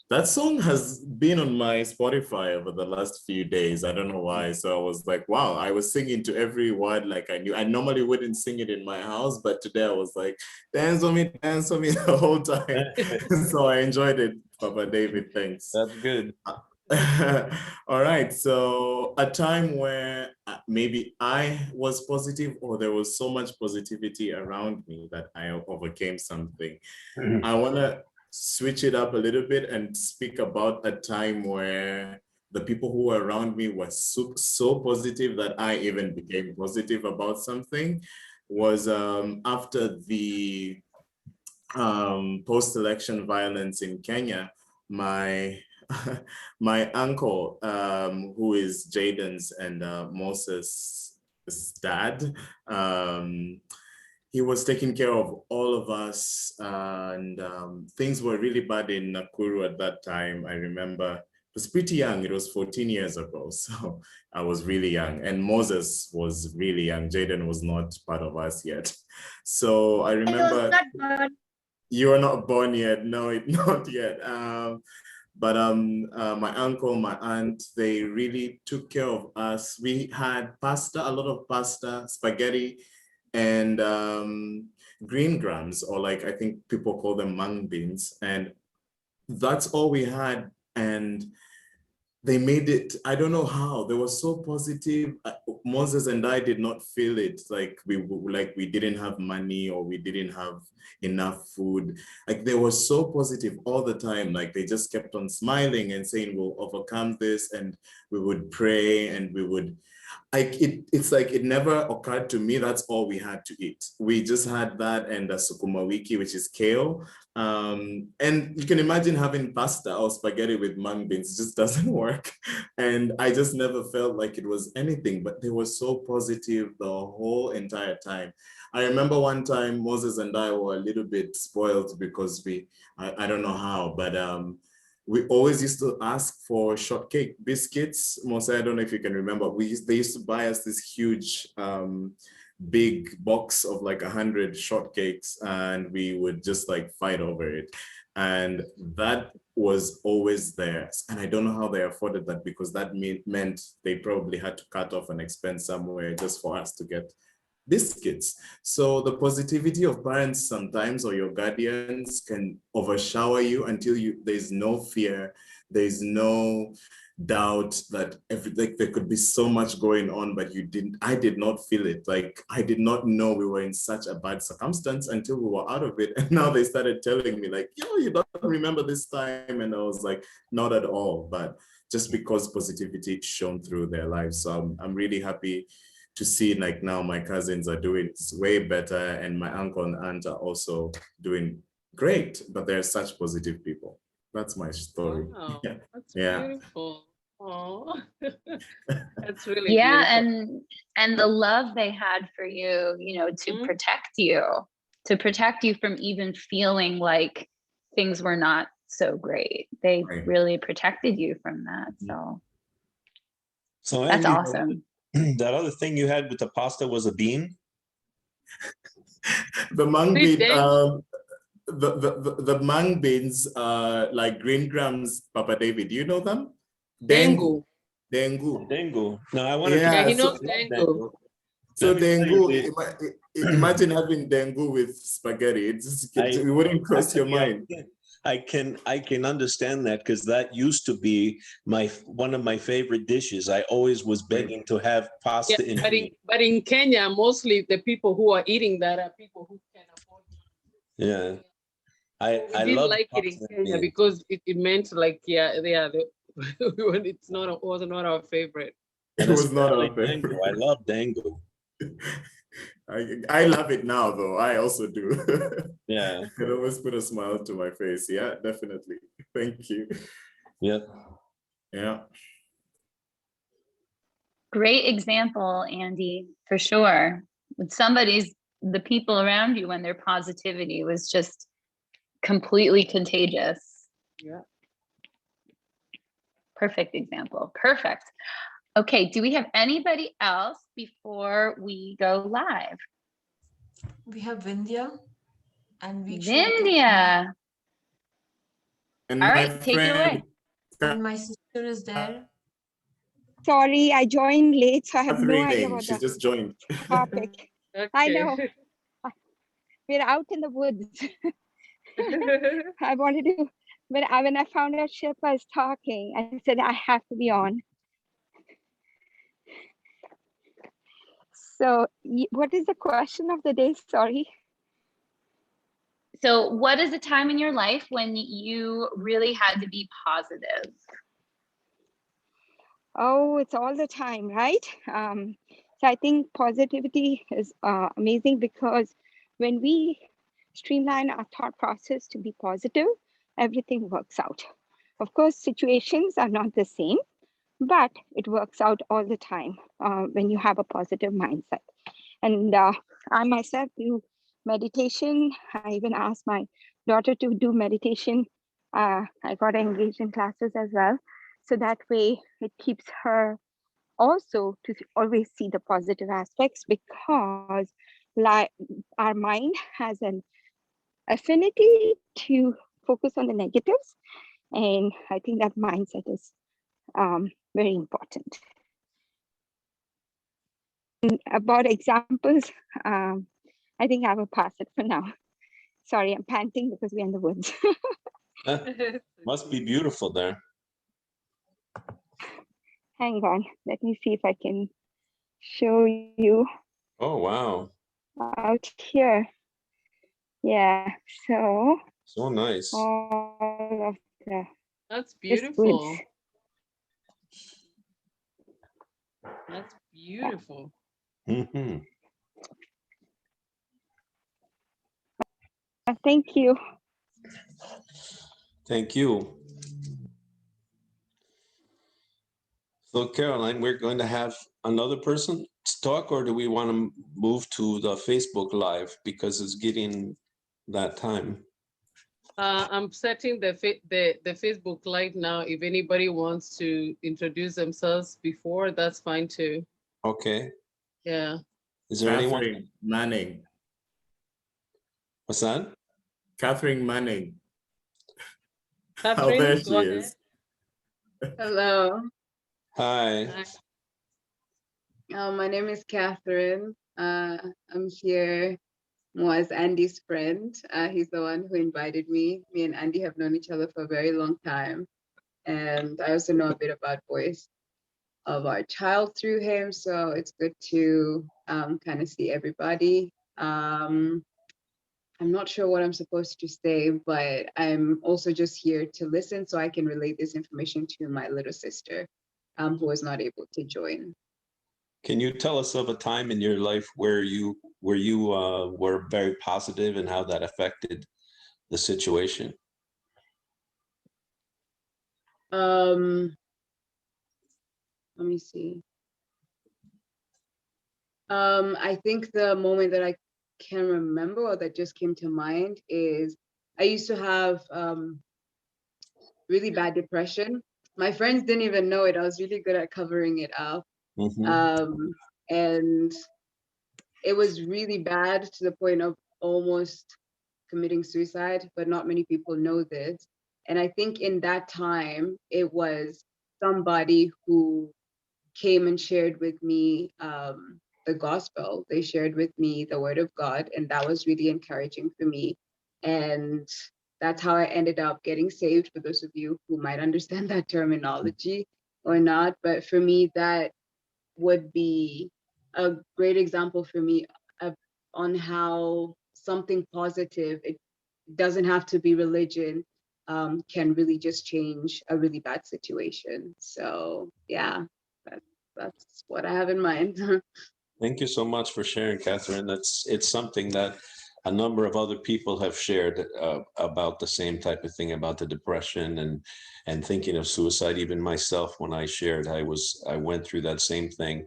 that song has been on my Spotify over the last few days. I don't know why. So I was like, wow, I was singing to every word like I knew. I normally wouldn't sing it in my house, but today I was like, dance on me the whole time. So I enjoyed it, Papa David. Thanks. That's good. All right. So a time where maybe I was positive or there was so much positivity around me that I overcame something. I want to switch it up a little bit and speak about a time where the people who were around me were so positive that I even became positive about something. Was after the post-election violence in Kenya, my my uncle, who is Jaden's and Moses' dad, he was taking care of all of us, and things were really bad in Nakuru at that time. I remember it was pretty young. It was 14 years ago, so I was really young, and Moses was really young. Jaden was not part of us yet, so I remember. You are not born yet. No, not yet. But my uncle, my aunt, they really took care of us. We had pasta, a lot of pasta, spaghetti, and green grams, or like I think people call them mung beans. And that's all we had. And they made it, I don't know how, they were so positive. Moses and I did not feel it like we didn't have money or we didn't have enough food. Like they were so positive all the time. Like they just kept on smiling and saying we'll overcome this, and we would pray and we would it's like it never occurred to me that's all we had to eat. We just had that and a sukuma wiki, which is kale. And you can imagine having pasta or spaghetti with mung beans. It just doesn't work. And I just never felt like it was anything, but they were so positive the whole entire time. I remember one time Moses and I were a little bit spoiled because I don't know how, but we always used to ask for shortcake biscuits. Mostly, I don't know if you can remember. They used to buy us this huge, big box of like 100 shortcakes, and we would just like fight over it. And that was always there. And I don't know how they afforded that, because that meant they probably had to cut off an expense somewhere just for us to get biscuits. So the positivity of parents sometimes, or your guardians, can overshower you until there's no fear, there's no doubt that like there could be so much going on, but I did not feel it. Like I did not know we were in such a bad circumstance until we were out of it. And now they started telling me like, yo, you don't remember this time? And I was like, not at all. But just because positivity shone through their lives. So I'm really happy to see like now my cousins are doing way better, and my uncle and aunt are also doing great, but they're such positive people. That's my story. Wow, that's Yeah. beautiful. Oh, that's really Yeah, beautiful. and the love they had for you, to protect you from even feeling like things were not so great. They Right. really protected you from that. So That's Andy, awesome. that other thing you had with the pasta was a bean? The mung Sweet bean, thing. the mung beans, like green grams, Papa David, do you know them? Dengu. Dengu. Dengu. No, I wanted to. Yeah, Yeah, he so, knows dengu. so Let me tell you dengu, this. imagine having dengu with spaghetti. It wouldn't cross your mind. I can understand that, because that used to be one of my favorite dishes. I always was begging to have Yeah, pasta in bean. but in Kenya, mostly the people who are eating that are people who can afford it. Yeah. We I didn't love like it in pasta Kenya bean. because it meant like, it's not was not our favorite. It And was not our especially favorite. dango. I love dango. I love it now, though. I also do. Yeah. It always put a smile to my face. Yeah, definitely. Thank you. Yeah. Yeah. Great example, Andy, for sure. With the people around you, when their positivity was just completely contagious. Yeah. Perfect example. Perfect. Okay, do we have anybody else before we go live? We have Vindhya and Vindhya. And all right, take it away. And my sister is there. Sorry, I joined late, so I have no Catherine, idea what she just joined. topic. I know. We're out in the woods. I wanted to, when I found out Shilpa is talking, I said I have to be on. So what is the question of the day? Sorry. So what is a time in your life when you really had to be positive? Oh, it's all the time, right? So I think positivity is amazing, because when we streamline our thought process to be positive, everything works out. Of course, situations are not the same, but it works out all the time when you have a positive mindset. And I myself do meditation. I even asked my daughter to do meditation. I got engaged in classes as well. So that way it keeps her also to always see the positive aspects, because like our mind has an affinity to focus on the negatives. And I think that mindset is very important. And about examples, I think I will pass it for now. Sorry, I'm panting because we're in the woods. Must be beautiful there. Hang on, let me see if I can show you Oh, wow. out here. Yeah, so So nice. all of the That's just woods. beautiful. That's Yeah. beautiful. Mm-hmm. Thank you. Thank you. So Caroline, we're going to have another person talk, or do we want to move to the Facebook Live because it's getting that time? I'm setting the Facebook Live now. If anybody wants to introduce themselves before, that's fine too. Okay. Yeah. Is there anyone? Catherine Manning. What's that? Catherine Manning. Oh, Catherine, there she go ahead. is. Hello, Hi. my name is Catherine. I'm here more as Andy's friend. He's the one who invited me. Me and Andy have known each other for a very long time. And I also know a bit about Voice of Our Child through him. So it's good to kind of see everybody. I'm not sure what I'm supposed to say, but I'm also just here to listen so I can relay this information to my little sister, who was not able to join. Can you tell us of a time in your life where you were very positive and how that affected the situation? Let me see. I think the moment that I can remember or that just came to mind is I used to have really bad depression. My friends didn't even know it. I was really good at covering it up. Mm-hmm. And it was really bad to the point of almost committing suicide, but not many people know this. And I think in that time, it was somebody who came and shared with me the gospel. They shared with me the word of God, and that was really encouraging for me. And that's how I ended up getting saved, for those of you who might understand that terminology or not. But for me, that would be a great example for me on how something positive, it doesn't have to be religion, can really just change a really bad situation. So yeah, that's what I have in mind. Thank you so much for sharing, Catherine. It's something that a number of other people have shared about the same type of thing, about the depression and thinking of suicide. Even myself, when I shared, I went through that same thing,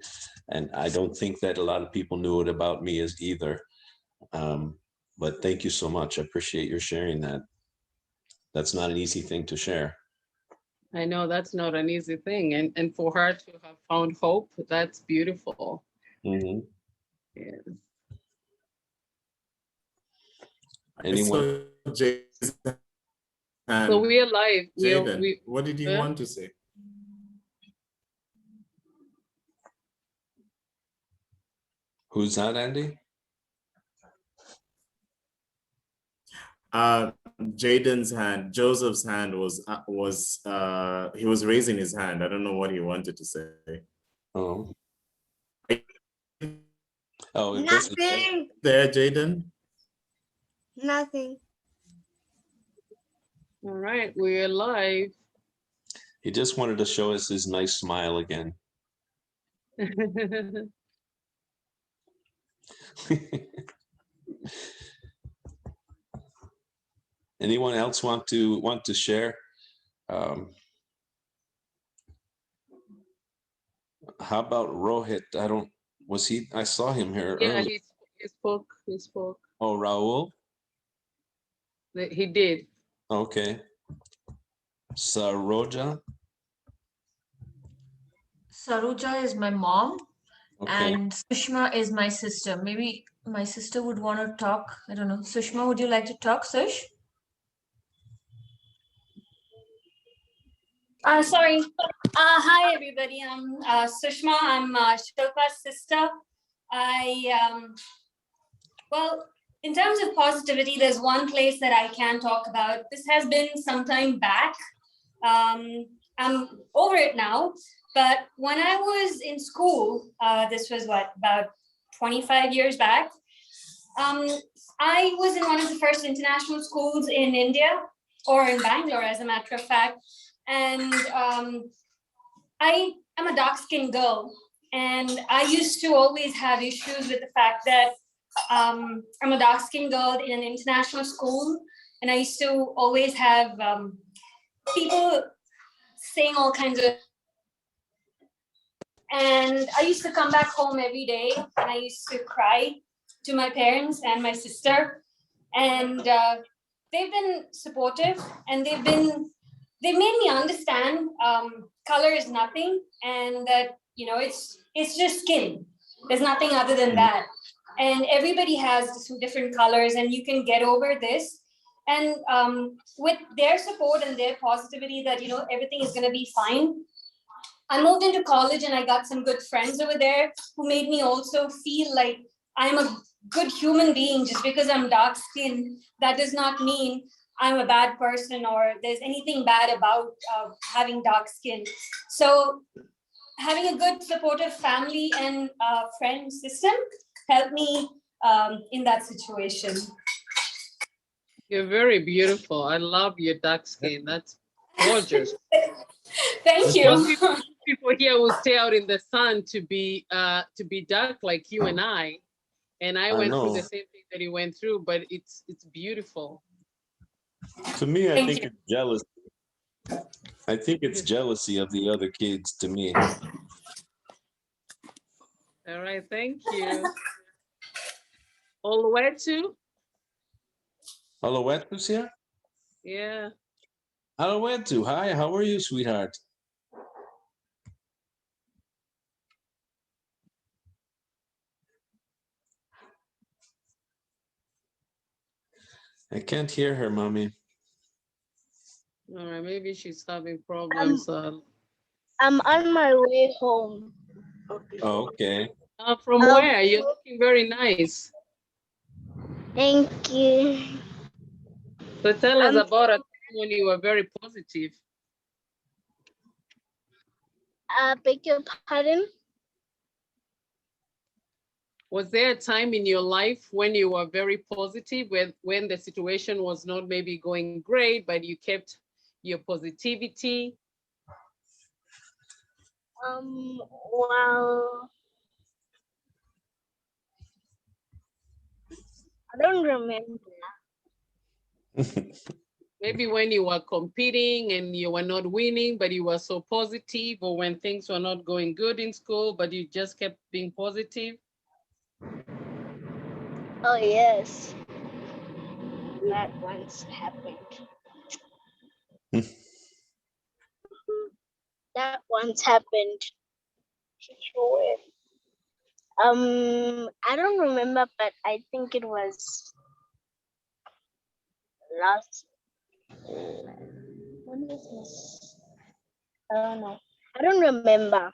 and I don't think that a lot of people knew it about me as either. But thank you so much. I appreciate your sharing that. That's not an easy thing to share. I know that's not an easy thing. And for her to have found hope, that's beautiful. Mm-hmm. Yes. Anyone? So we are live. Jaden, what did you want to say? Who's that, Andy? Jaden's hand, Joseph's hand was he was raising his hand. I don't know what he wanted to say. Oh. Oh, Nothing. There, Jaden. Nothing. All right, we're live. He just wanted to show us his nice smile again. Anyone else want to share? How about Rohit? I saw him here Yeah, earlier. he spoke. Oh, Raul. He did. Okay. Saroja. Saruja is my mom, Okay. and Sushma is my sister. Maybe my sister would want to talk. I don't know. Sushma, would you like to talk, Sush? Sorry. Hi, everybody. I'm Sushma. I'm Shilpa's sister. Well, in terms of positivity, there's one place that I can talk about. This has been some time back. I'm over it now. But when I was in school, this was about 25 years back. I was in one of the first international schools in India, or in Bangalore, as a matter of fact. And I am a dark-skinned girl, and I used to always have issues with the fact that I'm a dark-skinned girl in an international school, and I used to always have people saying all kinds of. And I used to come back home every day, and I used to cry to my parents and my sister, and they've been supportive, and they've made me understand color is nothing, and that it's just skin. There's nothing other than that, and everybody has some different colors, and you can get over this. And with their support and their positivity that everything is going to be fine, I moved into college and I got some good friends over there who made me also feel like I'm a good human being. Just because I'm dark skinned, that does not mean I'm a bad person or there's anything bad about having dark skin. So having a good supportive family and friend system helped me in that situation. You're very beautiful. I love your dark skin. That's gorgeous. Thank you. Most people here will stay out in the sun to be dark like you and I. And I went through the same thing that you went through, but it's beautiful. To me, I think it's jealous. I think it's jealousy of the other kids to me. All right, thank you. Oluwetu? Oluwetu's here? Yeah. Oluwetu, hi, how are you, sweetheart? I can't hear her, mommy. All right, maybe she's having problems. I'm on my way home. Oh, okay. From where? You're looking very nice. Thank you. So tell us about a time when you were very positive. Beg your pardon? Was there a time in your life when you were very positive, when the situation was not maybe going great, but you kept your positivity? Well, I don't remember. Maybe when you were competing and you were not winning, but you were so positive, or when things were not going good in school, but you just kept being positive? Oh, yes. That once happened. That once happened. Sure. I don't remember, but I think it was last. When was this? I don't know. I don't remember.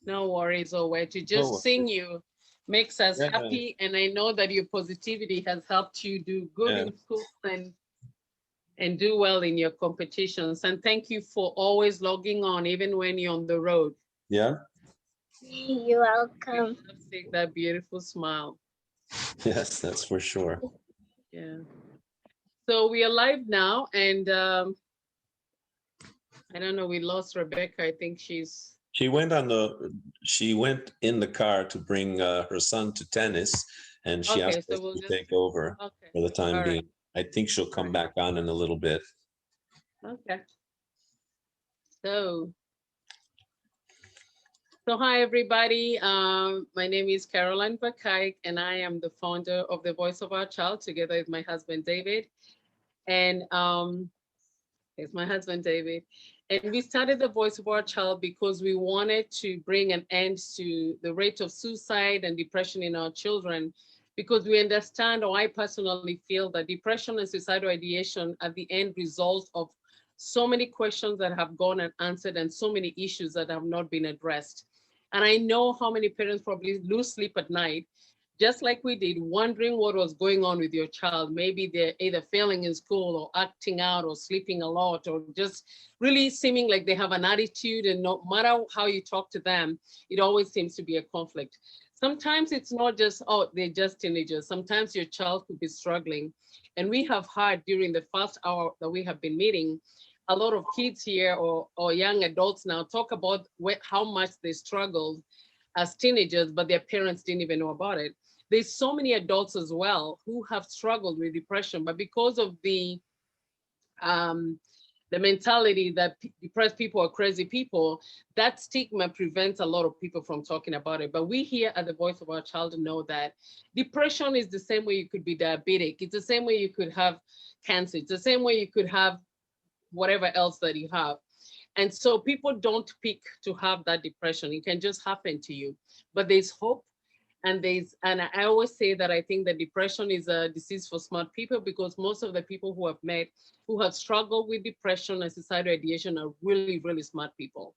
No worries, Owe. To just sing you makes us happy, and I know that your positivity has helped you do good in school and do well in your competitions. And thank you for always logging on, even when you're on the road. Yeah. You're welcome. See that beautiful smile. Yes, that's for sure. Yeah. So we are live now, and I don't know, we lost Rebecca. I think She went in the car to bring her son to tennis, and she asked us to take over for the time being. I think she'll come back on in a little bit. Okay. So So hi, everybody. My name is Caroline Bakaik, and I am the founder of The Voice of Our Child, together with my husband, David. And it's my husband, David. And we started The Voice of Our Child because we wanted to bring an end to the rate of suicide and depression in our children, because we understand, or I personally feel, that depression and suicidal ideation are the end result of so many questions that have gone unanswered and so many issues that have not been addressed. And I know how many parents probably lose sleep at night, just like we did, wondering what was going on with your child. Maybe they're either failing in school or acting out or sleeping a lot or just really seeming like they have an attitude, and no matter how you talk to them, it always seems to be a conflict. Sometimes it's not just, oh, they're just teenagers. Sometimes your child could be struggling. And we have heard during the first hour that we have been meeting, a lot of kids here, or young adults now, talk about how much they struggled as teenagers, but their parents didn't even know about it. There's so many adults as well who have struggled with depression, but because of um, the mentality that depressed people are crazy people, that stigma prevents a lot of people from talking about it. But we here at The Voice of Our Child know that depression is the same way you could be diabetic. It's the same way you could have cancer. It's the same way you could have whatever else that you have. And so people don't pick to have that depression. It can just happen to you. But there's hope. And I always say that I think that depression is a disease for smart people, because most of the people who I've met who have struggled with depression and suicidal ideation are really, really smart people.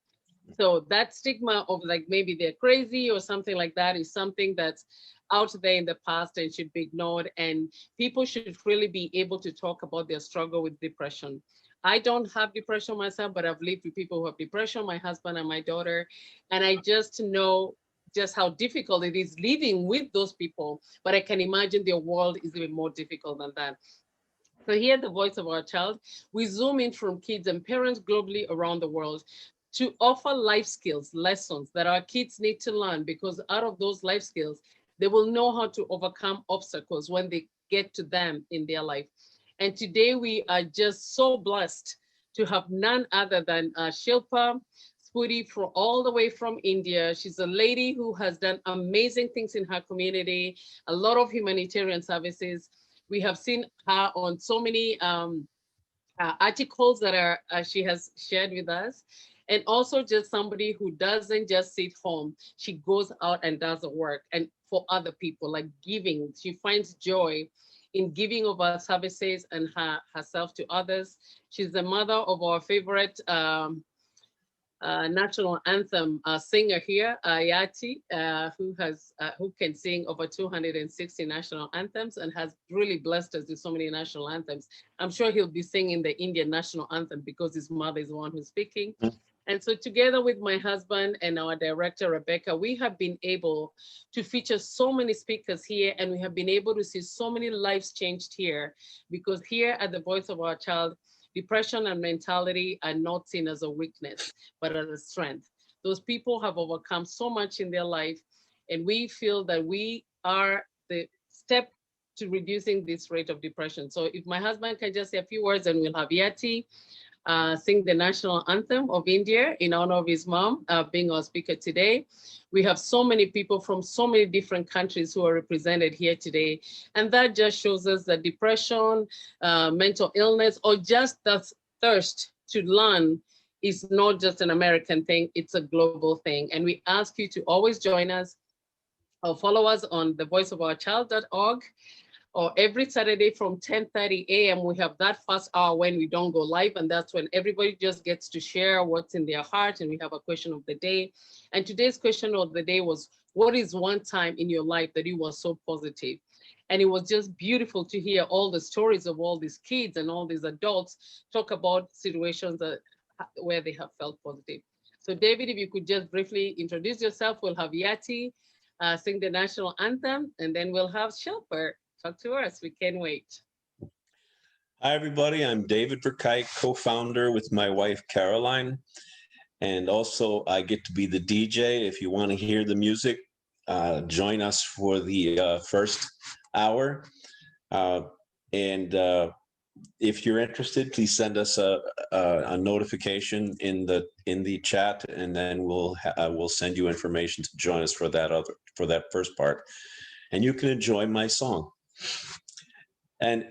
So that stigma of like maybe they're crazy or something like that is something that's out there in the past and should be ignored. And people should really be able to talk about their struggle with depression. I don't have depression myself, but I've lived with people who have depression, my husband and my daughter. And I just know just how difficult it is living with those people. But I can imagine their world is even more difficult than that. So here at The Voice of Our Child, we zoom in from kids and parents globally around the world to offer life skills, lessons that our kids need to learn, because out of those life skills, they will know how to overcome obstacles when they get to them in their life. And today we are just so blessed to have none other than Shilpa Spudi, from all the way from India. She's a lady who has done amazing things in her community, a lot of humanitarian services. We have seen her on so many articles that she has shared with us. And also just somebody who doesn't just sit home. She goes out and does the work and for other people, like giving. She finds joy in giving of her services and herself to others. She's the mother of our favorite national anthem singer here, Yati, who can sing over 260 national anthems and has really blessed us with so many national anthems. I'm sure he'll be singing the Indian national anthem because his mother is the one who's speaking. And so together with my husband and our director, Rebecca, we have been able to feature so many speakers here, and we have been able to see so many lives changed here, because here at The Voice of Our Child, depression and mentality are not seen as a weakness, but as a strength. Those people have overcome so much in their life, and we feel that we are the step to reducing this rate of depression. So if my husband can just say a few words, and we'll have Yati sing the national anthem of India in honor of his mom being our speaker today. We have so many people from so many different countries who are represented here today. And that just shows us that depression, mental illness, or just the thirst to learn is not just an American thing, it's a global thing. And we ask you to always join us or follow us on thevoiceofourchild.org, or every Saturday from 10:30 a.m. we have that first hour when we don't go live, and that's when everybody just gets to share what's in their heart, and we have a question of the day. And today's question of the day was, what is one time in your life that you were so positive? And it was just beautiful to hear all the stories of all these kids and all these adults talk about situations where they have felt positive. So David, if you could just briefly introduce yourself, we'll have Yati sing the national anthem, and then we'll have Shilpa talk to us. We can't wait. Hi, everybody. I'm David Verkuyk, co-founder with my wife, Caroline. And also I get to be the DJ. If you want to hear the music, join us for the first hour. And if you're interested, please send us a notification in the chat, and then we'll send you information to join us for that first part, and you can enjoy my song and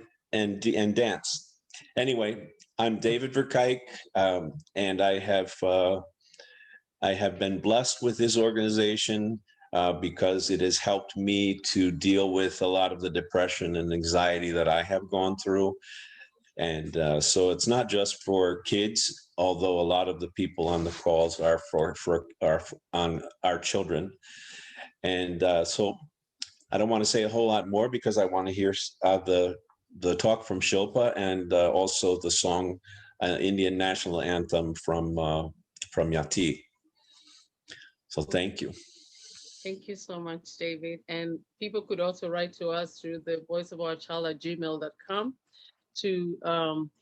dance. Anyway, I'm David Verkijk, and I have been blessed with this organization because it has helped me to deal with a lot of the depression and anxiety that I have gone through. And so it's not just for kids, although a lot of the people on the calls are on our children. And so I don't want to say a whole lot more because I want to hear the talk from Shilpa, and also the song Indian National Anthem from Yati. So thank you. Thank you so much, David. And people could also write to us through the voiceofourchild@gmail.com to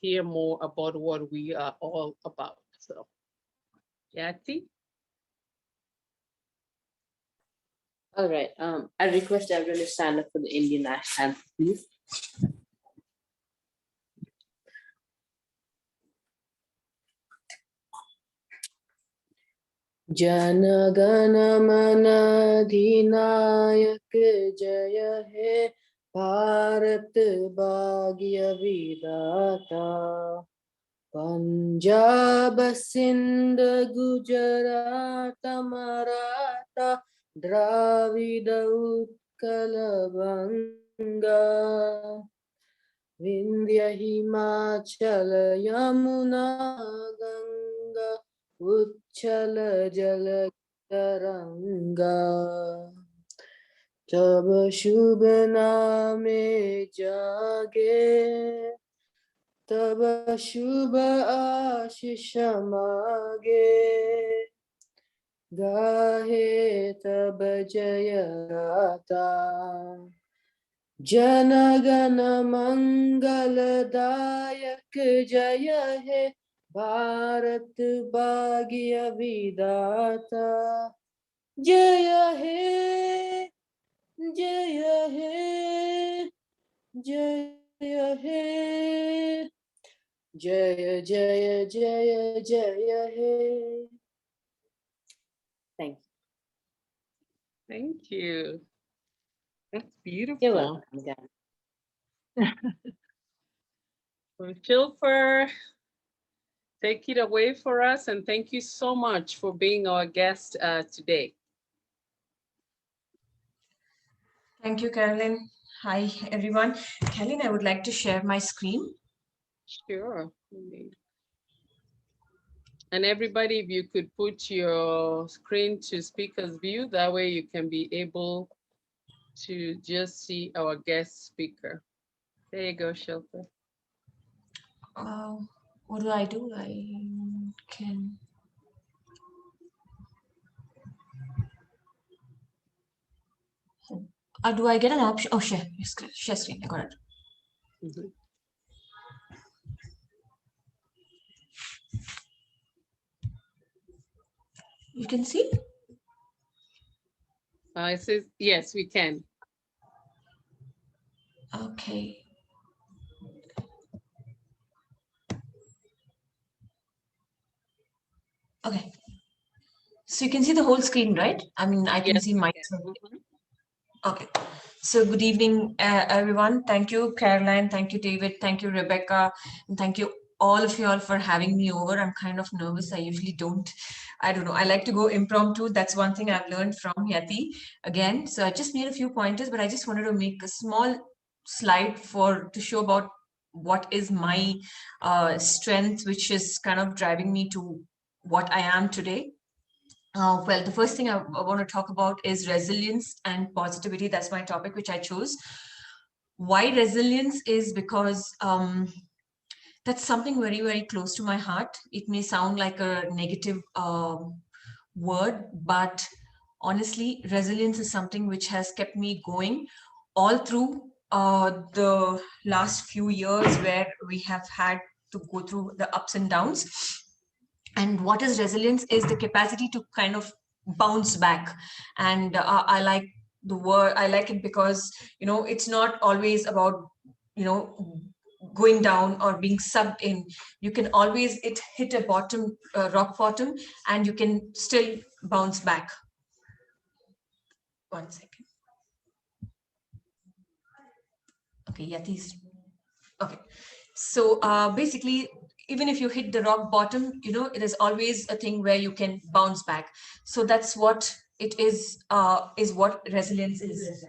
hear more about what we are all about. So, Yati? All right. I request everyone to stand up for the Indian national anthem, please. Jana Gana Mana Dinayak Jaya He Bharat Bhagya Vidata Punjab Sindh Gujarat Maratha Dravida Utkala Banga Vindhya Himachala Yamuna Ganga Uchala Jala Taranga Tab Shubh Name Jage Tab Shubh Ashish Mage Gahe Tab Jayarata Janagana Mangaladayak Jaya He Bharat Bhagya Vidata Jaya He Jaya He Jaya He Jaya Jaya Jaya Jaya He. Thank you. Thank you. That's beautiful. You're welcome, guys. Well, Shilpa, take it away for us, and thank you so much for being our guest today. Thank you, Carolyn. Hi, everyone. Carolyn, I would like to share my screen. Sure. And everybody, if you could put your screen to speaker's view, that way you can be able to just see our guest speaker. There you go, Shilpa. What do? I can. Do I get an option? Oh, share screen. I got it. Mm-hmm. You can see? It says, yes, we can. Okay. Okay. So you can see the whole screen, right? I mean, I can see my screen. Okay. So good evening, everyone. Thank you, Caroline. Thank you, David. Thank you, Rebecca. And thank you all of you all for having me over. I'm kind of nervous. I usually don't. I don't know. I like to go impromptu. That's one thing I've learned from Yati again. So I just made a few pointers, but I just wanted to make a small slide to show about what is my strength, which is kind of driving me to what I am today. Well, the first thing I want to talk about is resilience and positivity. That's my topic, which I chose. Why resilience is because that's something very, very close to my heart. It may sound like a negative word, but honestly, resilience is something which has kept me going all through the last few years where we have had to go through the ups and downs. And what is resilience is the capacity to kind of bounce back. And I like the word, I like it because, it's not always about, going down or being sucked in, you can always hit a bottom, rock bottom, and you can still bounce back. One second. Okay, Yati's. Okay, so basically, even if you hit the rock bottom, you know, it is always a thing where you can bounce back. So that's what it is what resilience is.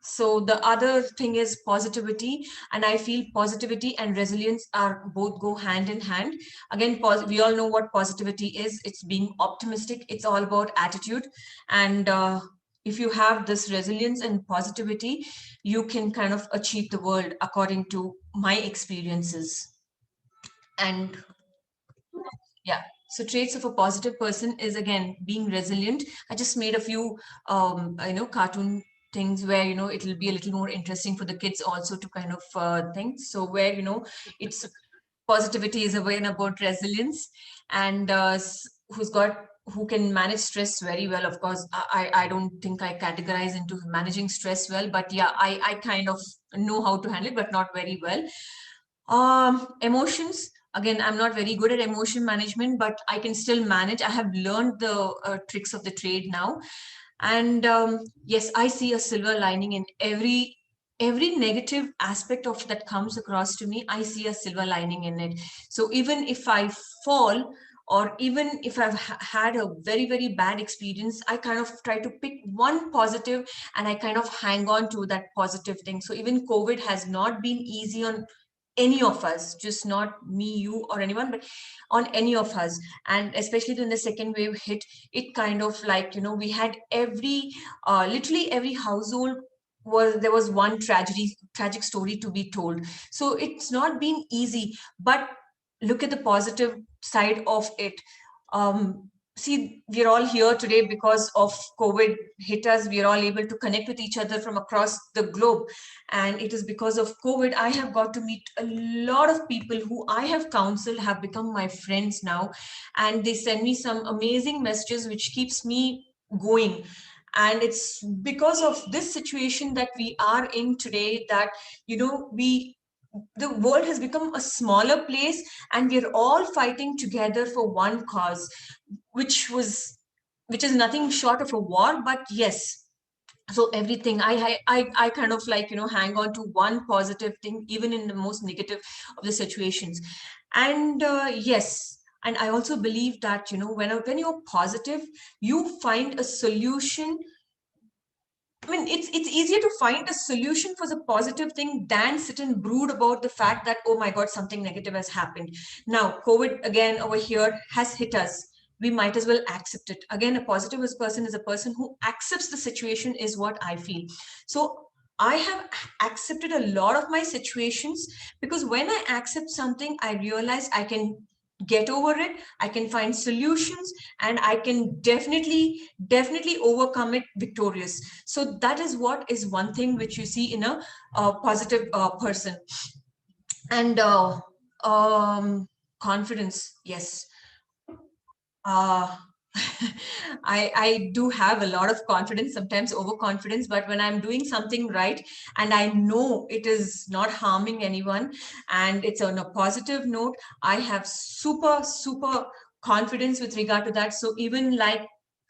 So the other thing is positivity, and I feel positivity and resilience are both go hand in hand. Again, we all know what positivity is. It's being optimistic. It's all about attitude. And if you have this resilience and positivity, you can kind of achieve the world, according to my experiences. And yeah, so traits of a positive person is, again, being resilient. I just made a few cartoon things where, you know, it'll be a little more interesting for the kids also to kind of think. So where, you know, it's positivity is again about resilience, and who can manage stress very well. Of course, I don't think I categorize into managing stress well, but yeah, I kind of know how to handle it, but not very well. Emotions, again, I'm not very good at emotion management, but I can still manage. I have learned the tricks of the trade now. And yes, I see a silver lining in every negative aspect of that comes across to me. I see a silver lining in it. So even if I fall, or even if I've had a very, very bad experience, I kind of try to pick one positive, and I kind of hang on to that positive thing. So even COVID has not been easy on any of us, just not me, you, or anyone, but on any of us. And especially when the second wave hit, it kind of like, you know, we had literally every household there was one tragic story to be told. So it's not been easy, but look at the positive side of it. See, we're all here today because of COVID hit us. We are all able to connect with each other from across the globe. And it is because of COVID, I have got to meet a lot of people who I have counseled, have become my friends now. And they send me some amazing messages, which keeps me going. And it's because of this situation that we are in today that, you know, the world has become a smaller place, and we're all fighting together for one cause, which is nothing short of a war. But yes, so everything I kind of like, you know, hang on to one positive thing, even in the most negative of the situations. And yes, and I also believe that, you know, when you're positive, you find a solution. I mean, it's easier to find a solution for the positive thing than sit and brood about the fact that, oh my God, something negative has happened. Now, COVID again over here has hit us. We might as well accept it. Again, a positivist person is a person who accepts the situation, is what I feel. So I have accepted a lot of my situations, because when I accept something, I realize I can get over it, I can find solutions, and I can definitely overcome it victorious. So that is what is one thing which you see in a positive person. And confidence, yes. I do have a lot of confidence, sometimes overconfidence, but when I'm doing something right and I know it is not harming anyone and it's on a positive note, I have super confidence with regard to that. So even like,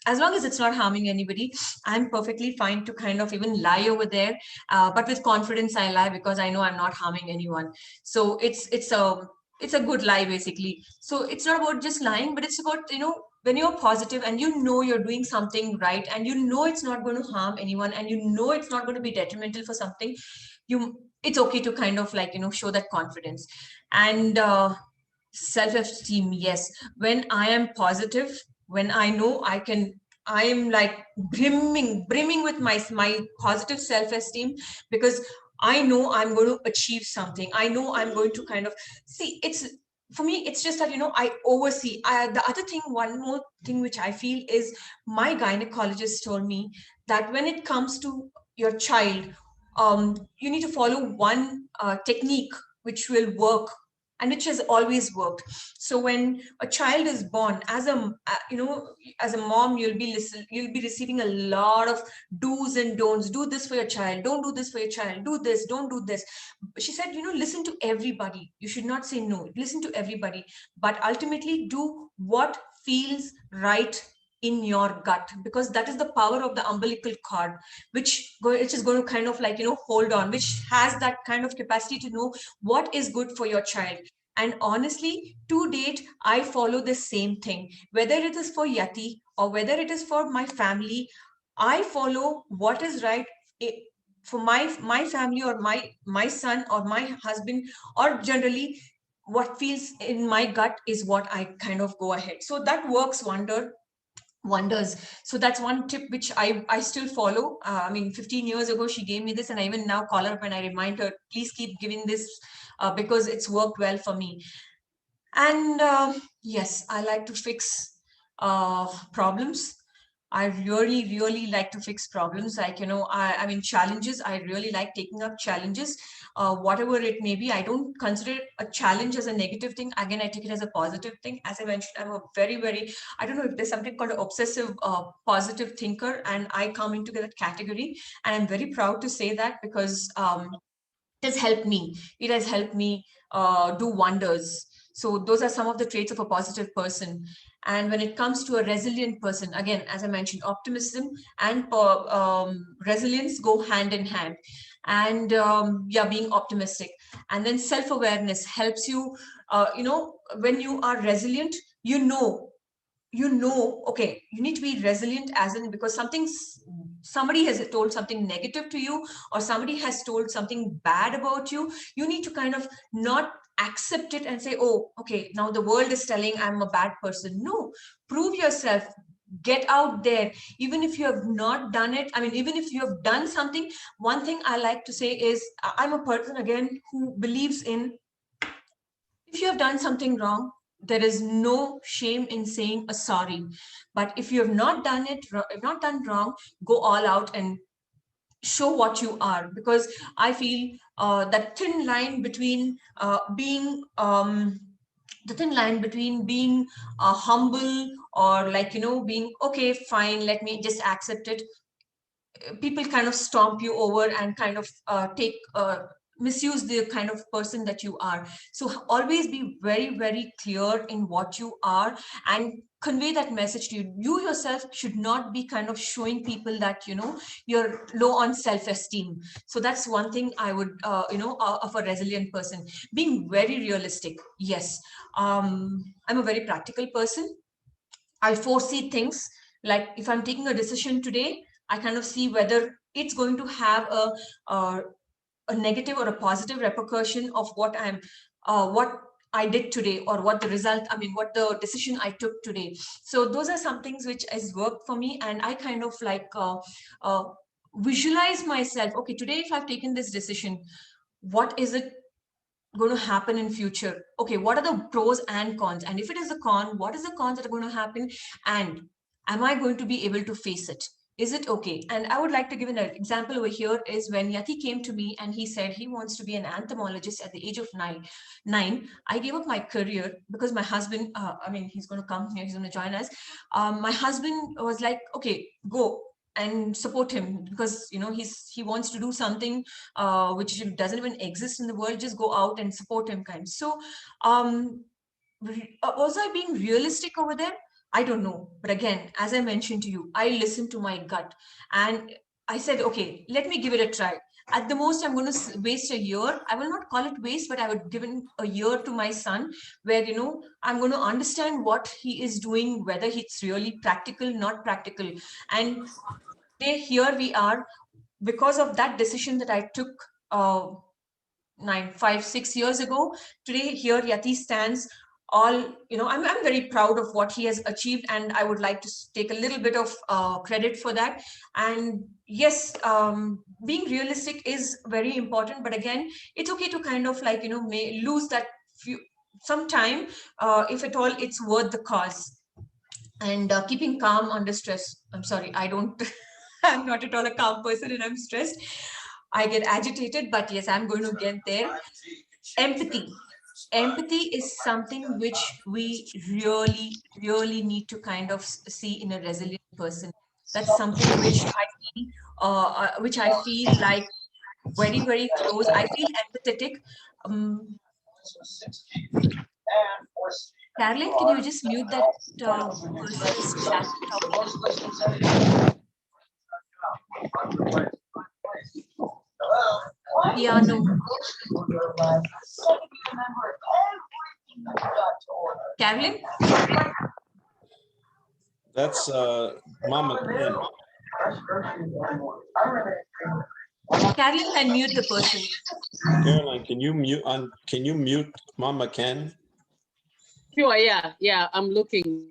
as long as it's not harming anybody, I'm perfectly fine to kind of even lie over there. But with confidence, I lie because I know I'm not harming anyone. So it's a good lie, basically. So it's not about just lying, but it's about, you know, when you're positive and you know you're doing something right, and you know it's not going to harm anyone, and you know it's not going to be detrimental for something, it's okay to kind of like, you know, show that confidence. And self-esteem, yes. When I am positive, when I know I am like brimming with my positive self-esteem, because I know I'm going to achieve something. I know I'm going to kind of see, it's for me, it's just that, you know, I oversee. The other thing, one more thing which I feel is, my gynecologist told me that when it comes to your child, you need to follow one technique which will work and which has always worked. So when a child is born, as a as a mom, you'll be receiving a lot of do's and don'ts. Do this for your child, don't do this for your child, do this, don't do this. She said, listen to everybody. You should not say no, listen to everybody, but ultimately do what feels right in your gut, because that is the power of the umbilical cord, which is going to kind of like hold on, which has that kind of capacity to know what is good for your child. And honestly, to date, I follow the same thing, whether it is for Yati or whether it is for my family. I follow what is right for my family, or my son or my husband, or generally what feels in my gut is what I kind of go ahead. So that works wonders. So that's one tip which I still follow. I mean, 15 years ago she gave me this, and I even now call her up and I remind her, please keep giving this, because it's worked well for me. And yes, I like to fix problems. I really like to fix problems. Like, I mean, challenges. I really like taking up challenges, whatever it may be. I don't consider it a challenge as a negative thing. Again, I take it as a positive thing. As I mentioned, I'm a very, I don't know if there's something called an obsessive positive thinker, and I come into that category. And I'm very proud to say that, because it has helped me. It has helped me do wonders. So those are some of the traits of a positive person. And when it comes to a resilient person, again, as I mentioned, optimism and resilience go hand in hand. And yeah, being optimistic. And then self-awareness helps you, when you are resilient, okay, you need to be resilient, as in, because somebody has told something negative to you, or somebody has told something bad about you. You need to kind of not accept it and say, oh, okay, now the world is telling I'm a bad person. No, prove yourself, get out there. Even if you have not done it, I mean, even if you have done something, one thing I like to say is, I'm a person, again, who believes in, if you have done something wrong, there is no shame in saying a sorry. But if you have not done it, not done wrong, go all out and show what you are. Because I feel that thin line between the thin line between being humble, or like, being okay, fine, let me just accept it. People kind of stomp you over and kind of misuse the kind of person that you are. So always be very clear in what you are, and convey that message to you. You yourself should not be kind of showing people that you're low on self-esteem. So that's one thing I would of a resilient person. Being very realistic. Yes, I'm a very practical person. I foresee things. Like if I'm taking a decision today, I kind of see whether it's going to have a negative or a positive repercussion of what I did today, or what the result, I mean, what the decision I took today. So those are some things which has worked for me, and I kind of like visualize myself. Okay, today if I've taken this decision, what is it going to happen in future? Okay, what are the pros and cons? And if it is a con, what is the cons that are going to happen? And am I going to be able to face it? Is it okay? And I would like to give an example over here is when Yati came to me and he said he wants to be an entomologist at the age of nine. I gave up my career because my husband, I mean, he's going to come here, he's going to join us. My husband was like, okay, go and support him, because he wants to do something which doesn't even exist in the world. Just go out and support him, kind. So was I being realistic over there? I don't know. But again, as I mentioned to you, I listened to my gut and I said, okay, let me give it a try. At the most, I'm going to waste a year. I will not call it waste, but I would give him a year to my son where, I'm going to understand what he is doing, whether it's really practical, not practical. And today, here we are, because of that decision that I took 6 years ago. Today, here Yati stands. I'm very proud of what he has achieved, and I would like to take a little bit of credit for that. And yes, being realistic is very important, but again, it's okay to kind of like may lose that some time if at all it's worth the cause. And keeping calm under stress. I'm sorry, I don't. I'm not at all a calm person, and I'm stressed. I get agitated, but yes, I'm going to get there. Empathy. empathy is something which we really need to kind of see in a resilient person. That's something which I feel like very close. I feel empathetic. Um, Caroline, can you just mute that person who's talking? Piano. Caroline? That's Mama Ken. Caroline can mute the person. Caroline, can you mute Mama Ken? Sure, yeah, I'm looking.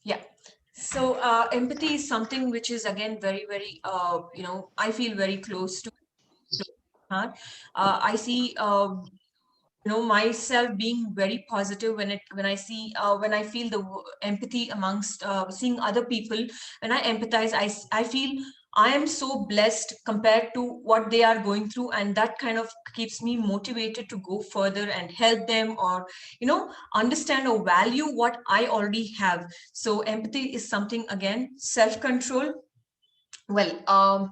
Yeah. So empathy is something which is again very, I feel very close to heart. I see myself being very positive when I feel the empathy amongst seeing other people. When I empathize, I feel I am so blessed compared to what they are going through, and that kind of keeps me motivated to go further and help them, or understand or value what I already have. So empathy is something, again, self-control. Well,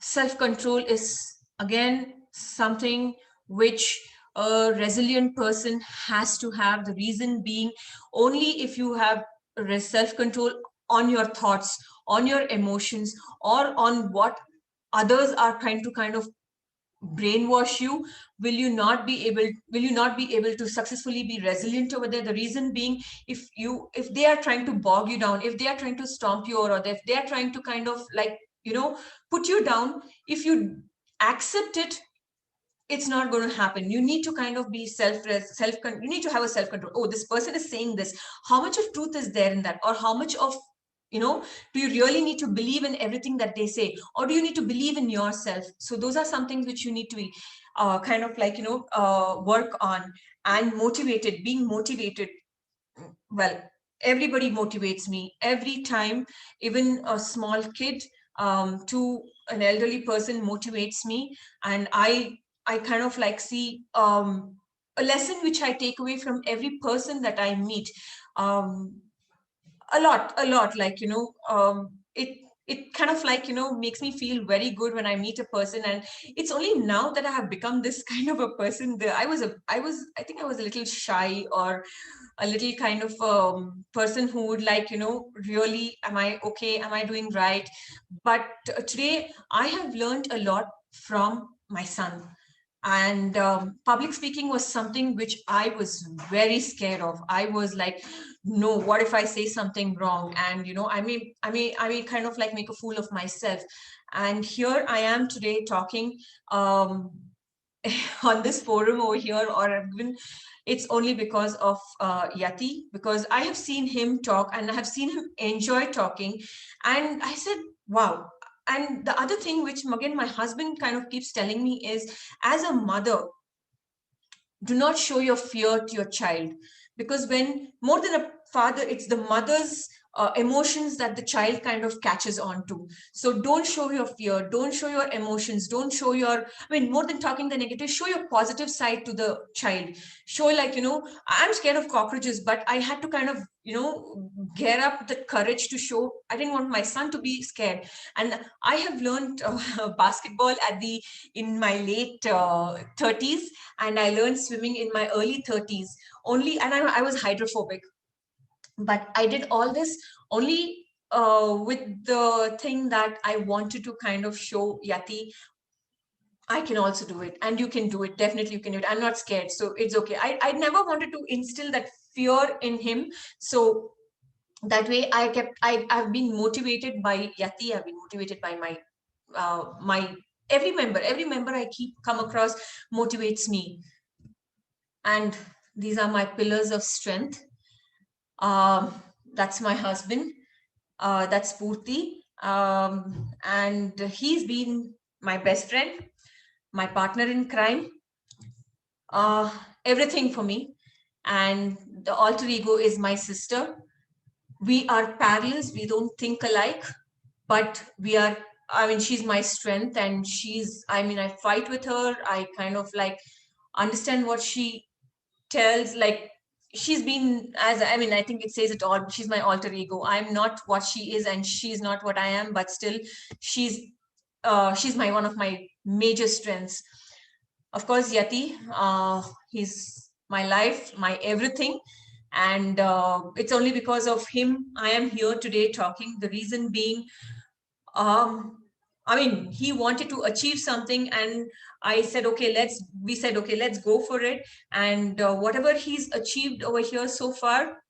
self-control is again something which a resilient person has to have. The reason being, only if you have self-control on your thoughts, on your emotions, or on what others are trying to kind of brainwash you, will you not be able to successfully be resilient over there. The reason being, if they are trying to bog you down, if they are trying to stomp you, or if they are trying to kind of put you down, if you accept it, it's not going to happen. You need to kind of be you need to have a self control. Oh, this person is saying this, how much of truth is there in that, or how much of do you really need to believe in everything that they say, or do you need to believe in yourself? So those are some things which you need to be work on. And being motivated, well, everybody motivates me every time. Even a small kid to an elderly person motivates me. And I kind of see a lesson which I take away from every person that I meet. A lot, it kind of makes me feel very good when I meet a person. And it's only now that I have become this kind of a person. I think I was a little shy, or a little kind of person who would really, am I okay, am I doing right? But today I have learned a lot from my son. And public speaking was something which I was very scared of. I was like, no, what if I say something wrong? And I may kind of make a fool of myself. And here I am today talking on this forum over here, or even it's only because of Yati, because I have seen him talk and I have seen him enjoy talking. And I said, wow. And the other thing which again my husband kind of keeps telling me is, as a mother, do not show your fear to your child, because when more than a father, it's the mother's emotions that the child kind of catches on to. So don't show your fear, don't show your emotions, don't show your, more than talking the negative, show your positive side to the child. Show I'm scared of cockroaches, but I had to kind of gear up the courage to show. I didn't want my son to be scared. And I have learned basketball in my late 30s, and I learned swimming in my early 30s only. And I was hydrophobic, but I did all this only with the thing that I wanted to kind of show Yati, I can also do it, and you can do it. Definitely you can do it. I'm not scared, so it's okay. I never wanted to instill that fear in him. So that way I've been motivated by Yati. I've been motivated by my every member I come across motivates me. And these are my pillars of strength. That's my husband. That's Purti. And he's been my best friend, my partner in crime, everything for me. And the alter ego is my sister. We are parallels. We don't think alike, but we are I mean, she's my strength, and I mean, I fight with her. I kind of like understand what she tells. Like, she's been, as I mean, I think it says it all. She's my alter ego. I'm not what she is, and she's not what I am, but still, she's one of my major strengths. Of course, Yati, he's my life, my everything. And it's only because of him I am here today talking. The reason being, I mean, he wanted to achieve something, and I said, okay, let's go for it. And whatever he's achieved over here so far,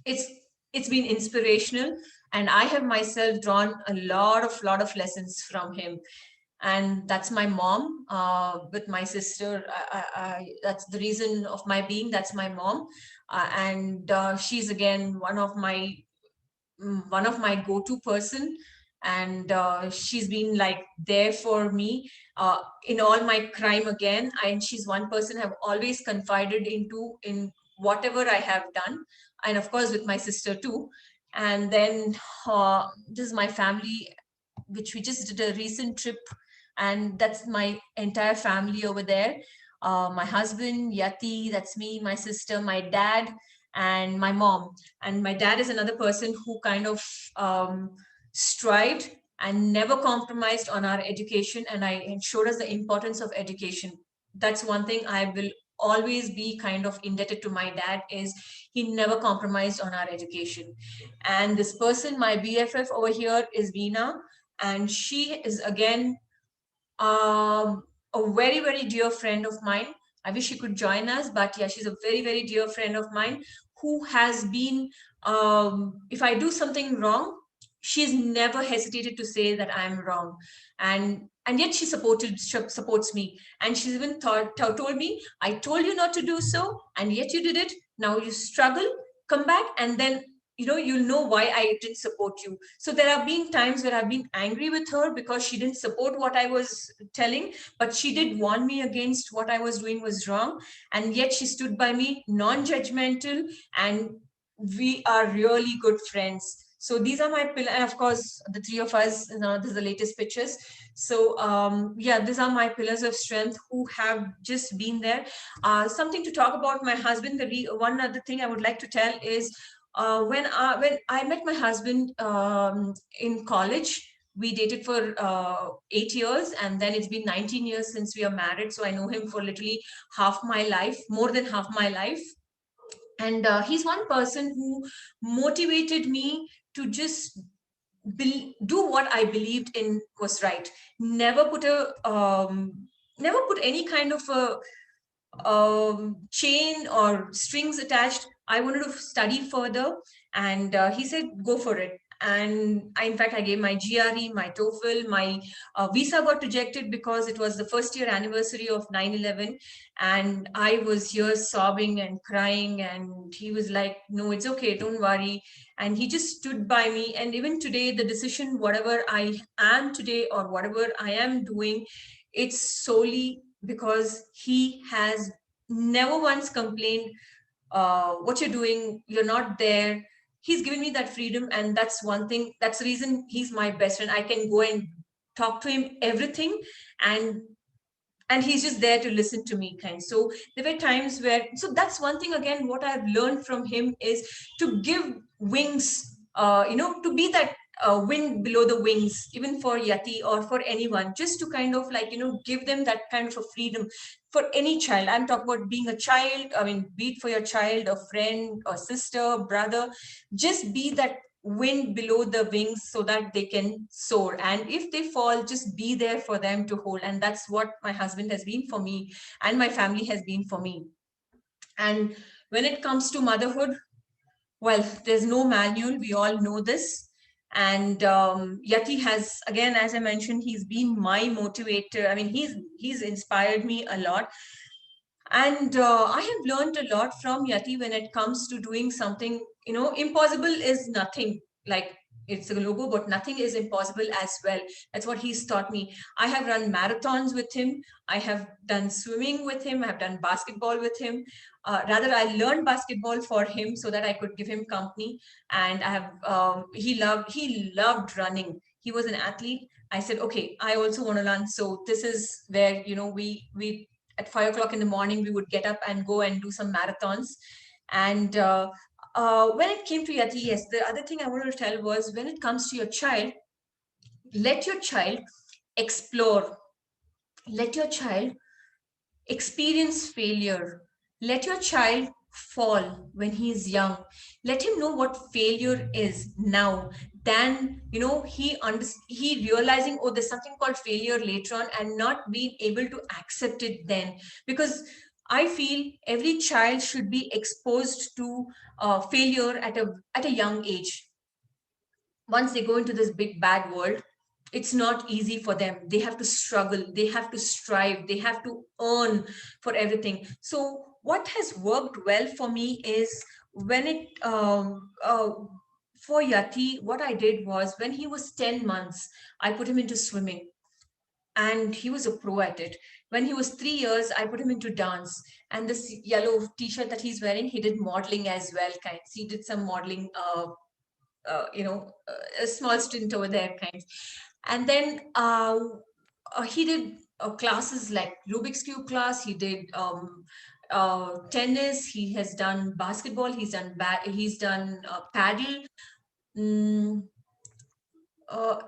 it's been inspirational, and I have myself drawn a lot of lessons from him. And that's my mom. With my sister, that's the reason of my being. That's my mom. And she's again one of my go-to person. And she's been like there for me in all my crime again. And she's one person I've always confided into in whatever I have done, and of course with my sister too. And then this is my family, which we just did a recent trip, and that's my entire family over there. My husband, Yati, that's me, my sister, my dad, and my mom. And my dad is another person who kind of strived and never compromised on our education, and showed us the importance of education. That's one thing I will always be kind of indebted to my dad, is he never compromised on our education. And this person, my BFF over here, is Veena, and she is again a very dear friend of mine. I wish she could join us, but yeah, she's a very dear friend of mine, who has been, if I do something wrong, she's never hesitated to say that I'm wrong. And yet she supports me. And she's even told me, I told you not to do so, and yet you did it. Now you struggle, come back, and then you'll know why I didn't support you. So there have been times where I've been angry with her because she didn't support what I was telling, but she did warn me against what I was doing was wrong. And yet she stood by me, non-judgmental, and we are really good friends. So these are my pillars. And of course, the three of us, this is the latest pictures. So yeah, these are my pillars of strength who have just been there. Something to talk about my husband. One other thing I would like to tell is, when I met my husband in college, we dated for 8 years, and then it's been 19 years since we are married. So I know him for literally half my life, more than half my life. And he's one person who motivated me to just do what I believed in was right. Never put any kind of a chain or strings attached. I wanted to study further, and he said, go for it. And in fact, I gave my GRE, my TOEFL, my visa got rejected because it was the first year anniversary of 9/11. And I was here sobbing and crying. And he was like, no, it's okay, don't worry. And he just stood by me. And even today, the decision, whatever I am today or whatever I am doing, it's solely because he has never once complained, what you're doing, you're not there. He's given me that freedom, and that's one thing. That's the reason he's my best friend. I can go and talk to him everything, and he's just there to listen to me kind. So there were times where, so that's one thing again, what I've learned from him is to give wings, to be that wind below the wings, even for Yati or for anyone, just to kind of like, give them that kind of a freedom. For any child, I'm talking about being a child, I mean, be it for your child, a friend, or sister, brother, just be that wind below the wings so that they can soar. And if they fall, just be there for them to hold. And that's what my husband has been for me, and my family has been for me. And when it comes to motherhood, well, there's no manual, we all know this. And Yati has, again, as I mentioned, he's been my motivator. I mean, he's inspired me a lot. And I have learned a lot from Yati when it comes to doing something, impossible is nothing. Like, it's a logo, but nothing is impossible as well. That's what he's taught me. I have run marathons with him. I have done swimming with him. I have done basketball with him. Rather, I learned basketball for him so that I could give him company. And I have, he loved running. he was an athlete. I said, okay, I also want to learn. So this is where, you know, we at 5 o'clock in the morning, we would get up and go and do some marathons. And when it came to Yati, yes, the other thing I wanted to tell was, when it comes to your child, let your child explore, let your child experience failure, let your child fall when he is young, let him know what failure is now, then, you know, he realizing, oh, there's something called failure later on, and not being able to accept it then. Because I feel every child should be exposed to failure at a young age. Once they go into this big bad world, it's not easy for them. They have to struggle, they have to strive, they have to earn for everything. So what has worked well for me is, when it for Yati, what I did was, when he was 10 months, I put him into swimming, and he was a pro at it. When he was 3 years, I put him into dance, and this yellow t-shirt that he's wearing, he did modeling as well, kind. He did some modeling, a small stint over there, kind. And then he did classes like Rubik's Cube class. He did tennis. He has done basketball. He's done paddle, mm, uh,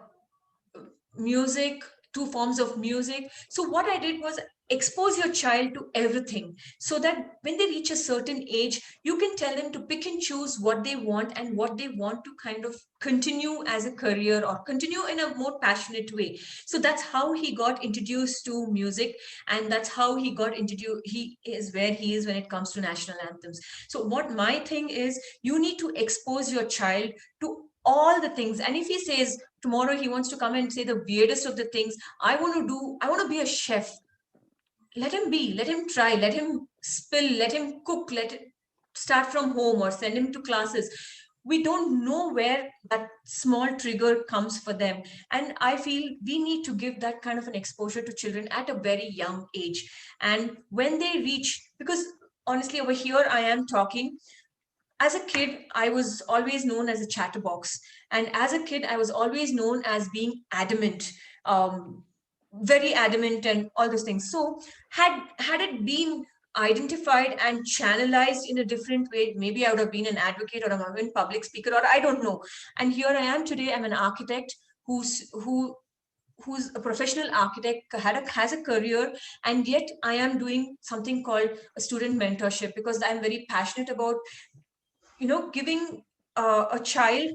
music, 2 forms of music. So what I did was expose your child to everything, so that when they reach a certain age, you can tell them to pick and choose what they want, and what they want to kind of continue as a career, or continue in a more passionate way. So that's how he got introduced to music, and that's how he got introduced. He is where he is when it comes to national anthems. So what my thing is, you need to expose your child to all the things. And if he says tomorrow he wants to come and say the weirdest of the things, I want to be a chef, let him be, let him try, let him spill, let him cook, let it start from home, or send him to classes. We don't know where that small trigger comes for them. And I feel we need to give that kind of an exposure to children at a very young age. And when they reach, because honestly, over here I am talking, as a kid, I was always known as a chatterbox. And as a kid, I was always known as being adamant, very adamant, and all those things. So had it been identified and channelized in a different way, maybe I would have been an advocate, or I would have been public speaker, or I don't know. And here I am today. I'm an architect who's a professional architect, has a career, and yet I am doing something called a student mentorship, because I'm very passionate about, giving a child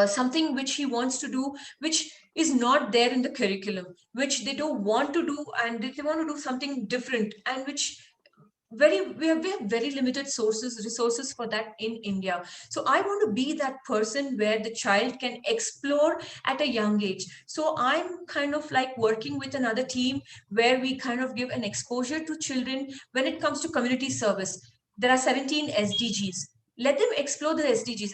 something which he wants to do, which is not there in the curriculum, which they don't want to do, and they want to do something different, and which we have very limited resources for that in India. So I want to be that person where the child can explore at a young age. So I'm kind of like working with another team, where we kind of give an exposure to children when it comes to community service. There are 17 SDGs. Let them explore the SDGs.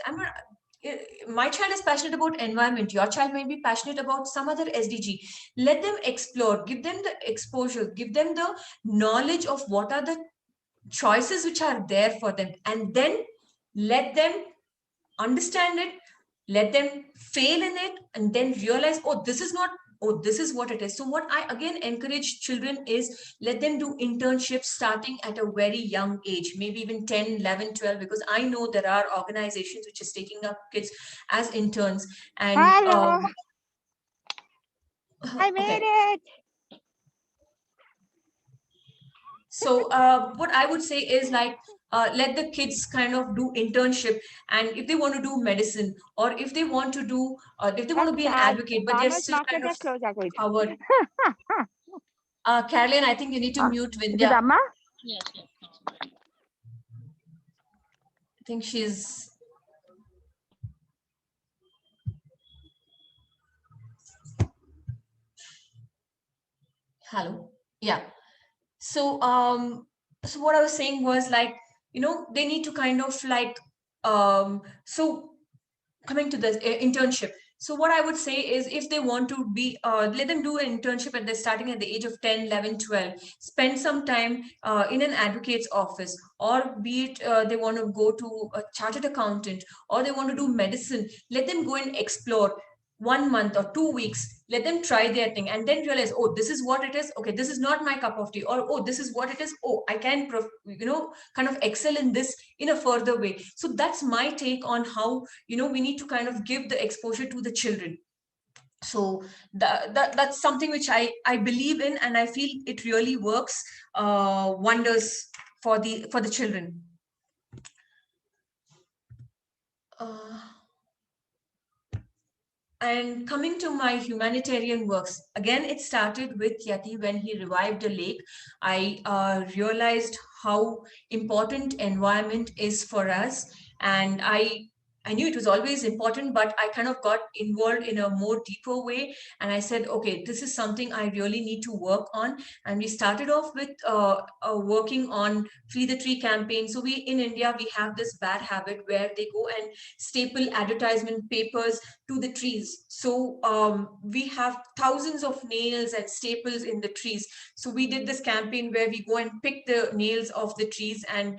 My child is passionate about environment, your child may be passionate about some other SDG. Let them explore, give them the exposure, give them the knowledge of what are the choices which are there for them, and then let them understand it, let them fail in it, and then realize, oh, this is not, oh, this is what it is. So what I again encourage children is, let them do internships starting at a very young age, maybe even 10, 11, 12, because I know there are organizations which is taking up kids as interns. And Hello. I made okay. it. So what I would say is, like, let the kids kind of do internship, and if they want to do medicine, or if they want to do, if they want to be an advocate, but they're Farmers still market kind of close ಆಗೋಯ್ತು. covered. Caroline, I think you need to mute Is it Vindhya. Amma? I think she's. Hello. Yeah. So so what I was saying was, like, they need to kind of like, so coming to the internship. So what I would say is, if they want to be, let them do an internship at the starting at the age of 10, 11, 12, spend some time in an advocate's office, or be it they want to go to a chartered accountant, or they want to do medicine, let them go and explore. 1 month or 2 weeks, let them try their thing and then realize, oh, this is what it is. Okay, this is not my cup of tea. Or, oh, this is what it is. Oh, I can, kind of excel in this in a further way. So that's my take on how, we need to kind of give the exposure to the children. So that's something which I believe in, and I feel it really works wonders for the children. And coming to my humanitarian works, again, it started with Yati when he revived a lake. I realized how important environment is for us. And I knew it was always important, but I kind of got involved in a more deeper way. And I said, okay, this is something I really need to work on. And we started off with working on Free the Tree campaign. So in India, we have this bad habit where they go and staple advertisement papers to the trees. So we have thousands of nails and staples in the trees. So we did this campaign where we go and pick the nails of the trees and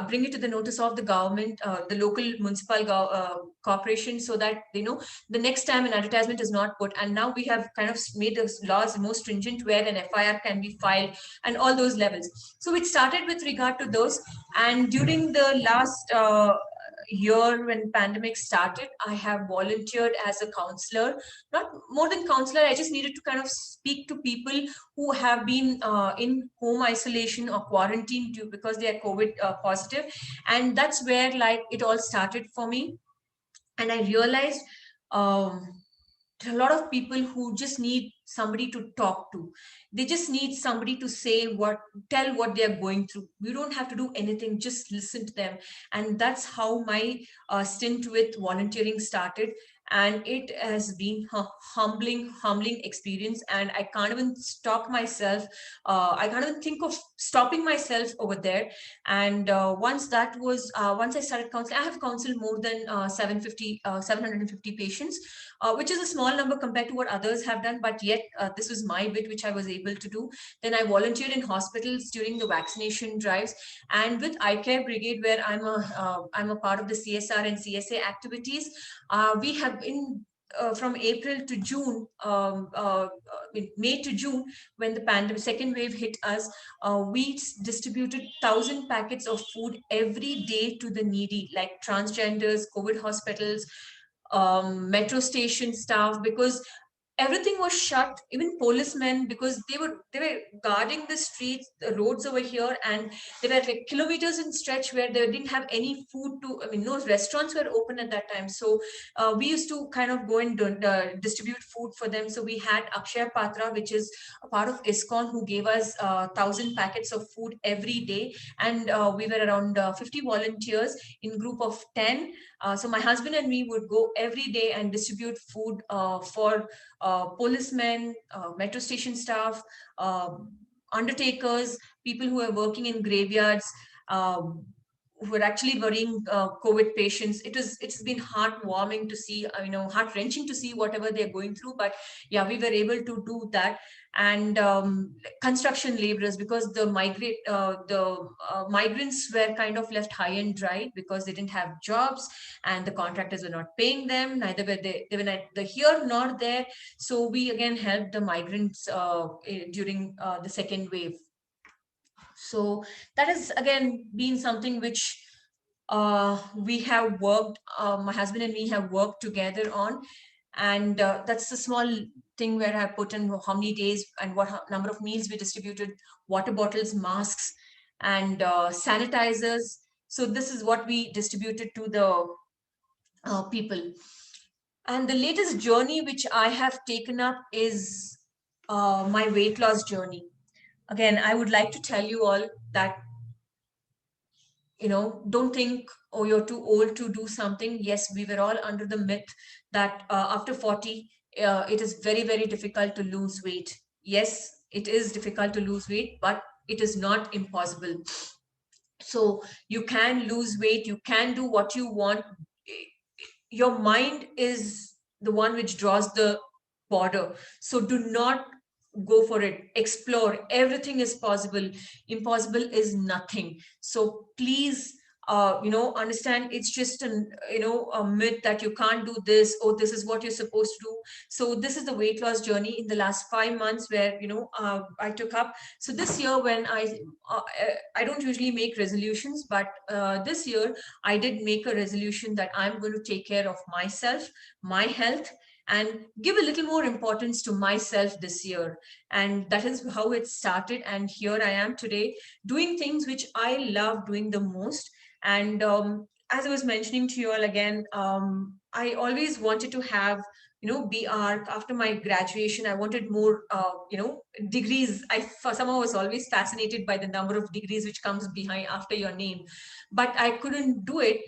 bring it to the notice of the government, the local municipal corporation, so that the next time an advertisement is not put. And now we have kind of made those laws more stringent where an FIR can be filed and all those levels. So it started with regard to those. And during the last year when pandemic started, I have volunteered as a counselor. Not more than counselor, I just needed to kind of speak to people who have been in home isolation or quarantine because they are COVID positive. And that's where like it all started for me. And I realized there are a lot of people who just need somebody to talk to. They just need somebody to tell what they're going through. You don't have to do anything, just listen to them. And that's how my stint with volunteering started. And it has been a humbling experience. And I can't even stop myself. I can't even think of stopping myself over there. And once I started counseling, I have counseled more than 750 patients, which is a small number compared to what others have done. But yet this was my bit, which I was able to do. Then I volunteered in hospitals during the vaccination drives, and with Eye Care Brigade, where I'm a part of the CSR and CSA activities. We have been from April to June, May to June, when the pandemic second wave hit us, we distributed 1,000 packets of food every day to the needy, like transgenders, COVID hospitals, metro station staff, because everything was shut, even policemen, because they were guarding the streets, the roads over here, and there were like kilometers in stretch where they didn't have any food to, no restaurants were open at that time. So we used to kind of go and distribute food for them. So we had Akshaya Patra, which is a part of ISKCON, who gave us 1,000 packets of food every day. And we were around 50 volunteers in group of 10. So my husband and me would go every day and distribute food for policemen, metro station staff, undertakers, people who are working in graveyards, who are actually worrying COVID patients. It's been heartwarming to see, heart wrenching to see whatever they're going through. But yeah, we were able to do that. And construction laborers, because the migrants were kind of left high and dry because they didn't have jobs and the contractors were not paying them. Neither were they were neither here nor there. So we again helped the migrants during the second wave. So that has again been something which we have worked, my husband and me have worked together on. And that's a small thing where I put in how many days and what number of meals we distributed, water bottles, masks, and sanitizers. So this is what we distributed to the people. And the latest journey which I have taken up is my weight loss journey. Again, I would like to tell you all that, don't think, oh, you're too old to do something. Yes, we were all under the myth that after 40, it is very, very difficult to lose weight. Yes, it is difficult to lose weight, but it is not impossible. So you can lose weight, you can do what you want. Your mind is the one which draws the border. So do not go for it. Explore. Everything is possible. Impossible is nothing. So please understand it's just a myth that you can't do this, or this is what you're supposed to do. So this is the weight loss journey in the last 5 months where I took up. So this year, when I don't usually make resolutions, but this year I did make a resolution that I'm going to take care of myself, my health, and give a little more importance to myself this year. And that is how it started, and here I am today doing things which I love doing the most. And as I was mentioning to you all again, I always wanted to have, BR after my graduation. I wanted more, degrees. Somehow was always fascinated by the number of degrees which comes behind after your name, but I couldn't do it.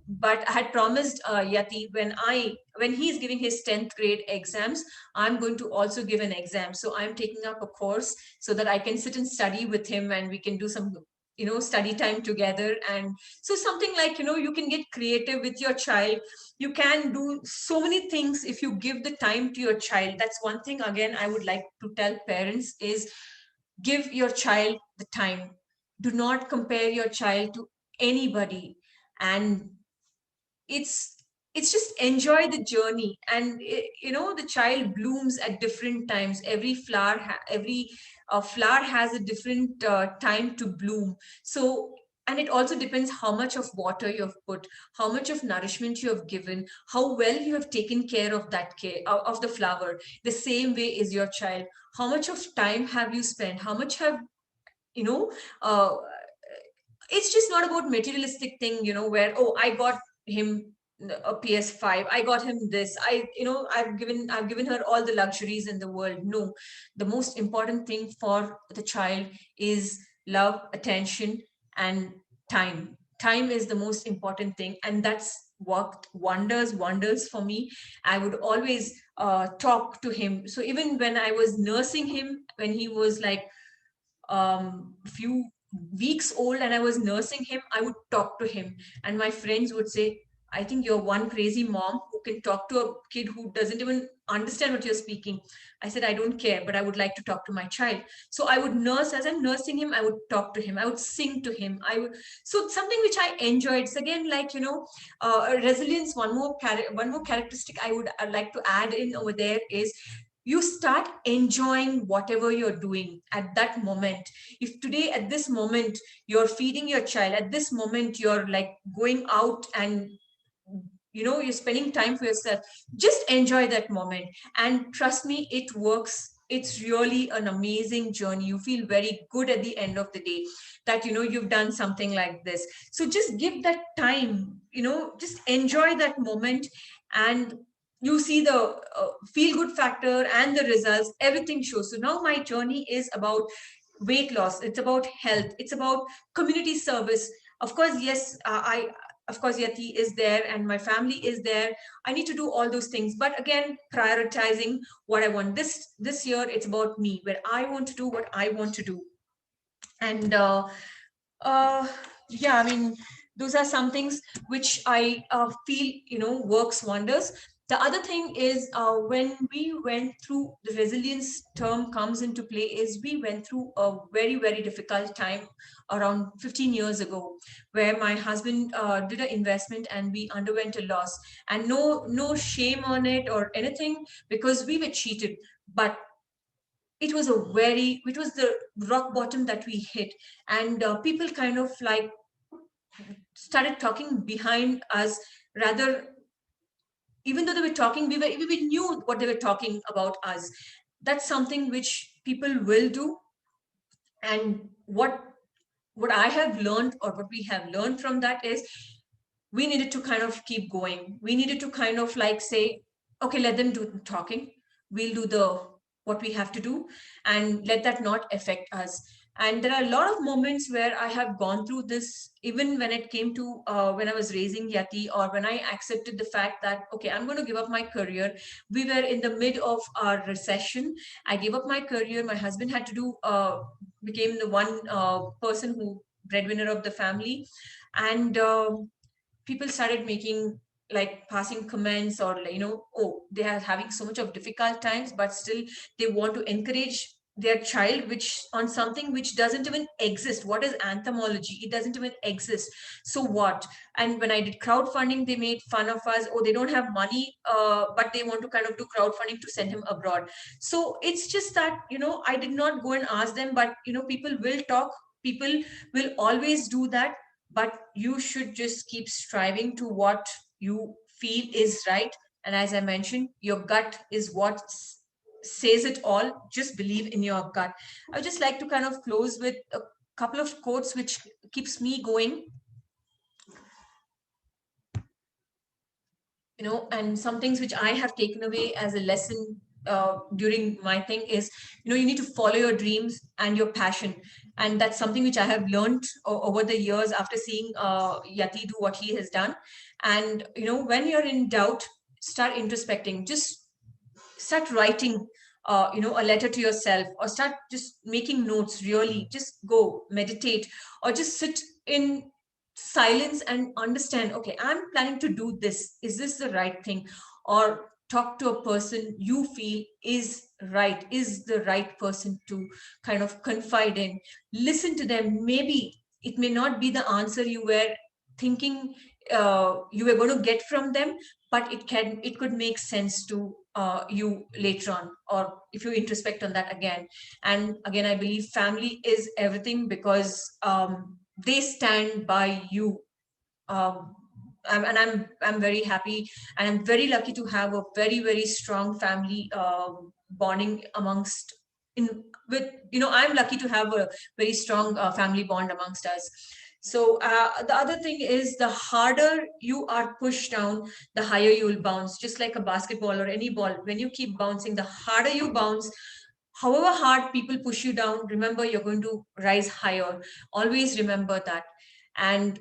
But I had promised Yati, when he's giving his 10th grade exams, I'm going to also give an exam. So I'm taking up a course so that I can sit and study with him, and we can do some study time together. And so something like, you can get creative with your child. You can do so many things if you give the time to your child. That's one thing again I would like to tell parents is, give your child the time. Do not compare your child to anybody. And it's just enjoy the journey. And the child blooms at different times. Every flower has a different time to bloom. So, and it also depends how much of water you have put, how much of nourishment you have given, how well you have taken care of that care of the flower. The same way is your child. How much of time have you spent, how much have you know uh, it's just not about materialistic thing, where, oh, I got him a PS5, I got him this, I've given her all the luxuries in the world. No, the most important thing for the child is love, attention, and time. Time is the most important thing, and that's worked wonders for me. I would always talk to him. So even when I was nursing him, when he was like few weeks old and I was nursing him, I would talk to him. And my friends would say, I think you're one crazy mom who can talk to a kid who doesn't even understand what you're speaking. I said, I don't care, but I would like to talk to my child. So I would nurse. As I'm nursing him, I would talk to him. I would sing to him. So something which I enjoyed. It's again like, resilience. One more characteristic I would like to add in over there is, you start enjoying whatever you're doing at that moment. If today at this moment you're feeding your child, at this moment you're like going out and you're spending time for yourself, just enjoy that moment. And trust me, it works. It's really an amazing journey. You feel very good at the end of the day that you've done something like this. So just give that time, just enjoy that moment. And you see the feel good factor and the results, everything shows. So now my journey is about weight loss, it's about health, it's about community service. Of course, yes, of course, Yati is there and my family is there. I need to do all those things, but again, prioritizing what I want. This year it's about me, where I want to do what I want to do. And uh yeah, I mean, those are some things which I feel works wonders. The other thing is, when we went through, the resilience term comes into play, is we went through a very, very difficult time around 15 years ago, where my husband did an investment and we underwent a loss. And no shame on it or anything, because we were cheated. But it was the rock bottom that we hit. And people kind of like started talking behind us, rather, even though they were talking, we knew what they were talking about us. That's something which people will do. And what I have learned, or what we have learned from that, is we needed to kind of keep going. We needed to kind of like say, okay, let them do the talking. We'll do the what we have to do, and let that not affect us. And there are a lot of moments where I have gone through this, even when it came to when I was raising Yati, or when I accepted the fact that, okay, I'm going to give up my career. We were in the mid of our recession. I gave up my career. My husband had to became the one person who breadwinner of the family. And people started making like passing comments, or like, oh, they are having so much of difficult times, but still they want to encourage their child which on something which doesn't even exist. What is anthemology? It doesn't even exist. So what? And when I did crowdfunding, they made fun of us. Oh, they don't have money, but they want to kind of do crowdfunding to send him abroad. So it's just that, you know, I did not go and ask them, but you know, people will talk, people will always do that, but you should just keep striving to what you feel is right. And as I mentioned, your gut is what says it all. Just believe in your gut. I would just like to kind of close with a couple of quotes which keeps me going, you know, and some things which I have taken away as a lesson during my thing is, you know, you need to follow your dreams and your passion. And that's something which I have learned over the years after seeing Yati do what he has done. And, you know, when you're in doubt, start introspecting. Just start writing, you know, a letter to yourself, or start just making notes. Really just go meditate, or just sit in silence and understand, okay, I'm planning to do this, is this the right thing? Or talk to a person you feel is right, is the right person to kind of confide in. Listen to them. Maybe it may not be the answer you were thinking you were going to get from them, but it could make sense to you later on, or if you introspect on that again. And again, I believe family is everything, because they stand by you. I'm very happy, and I'm very lucky to have a very, very strong family bonding amongst in with, you know, I'm lucky to have a very strong family bond amongst us. So the other thing is, the harder you are pushed down, the higher you will bounce. Just like a basketball or any ball, when you keep bouncing, the harder you bounce, however hard people push you down, remember, you're going to rise higher. Always remember that. And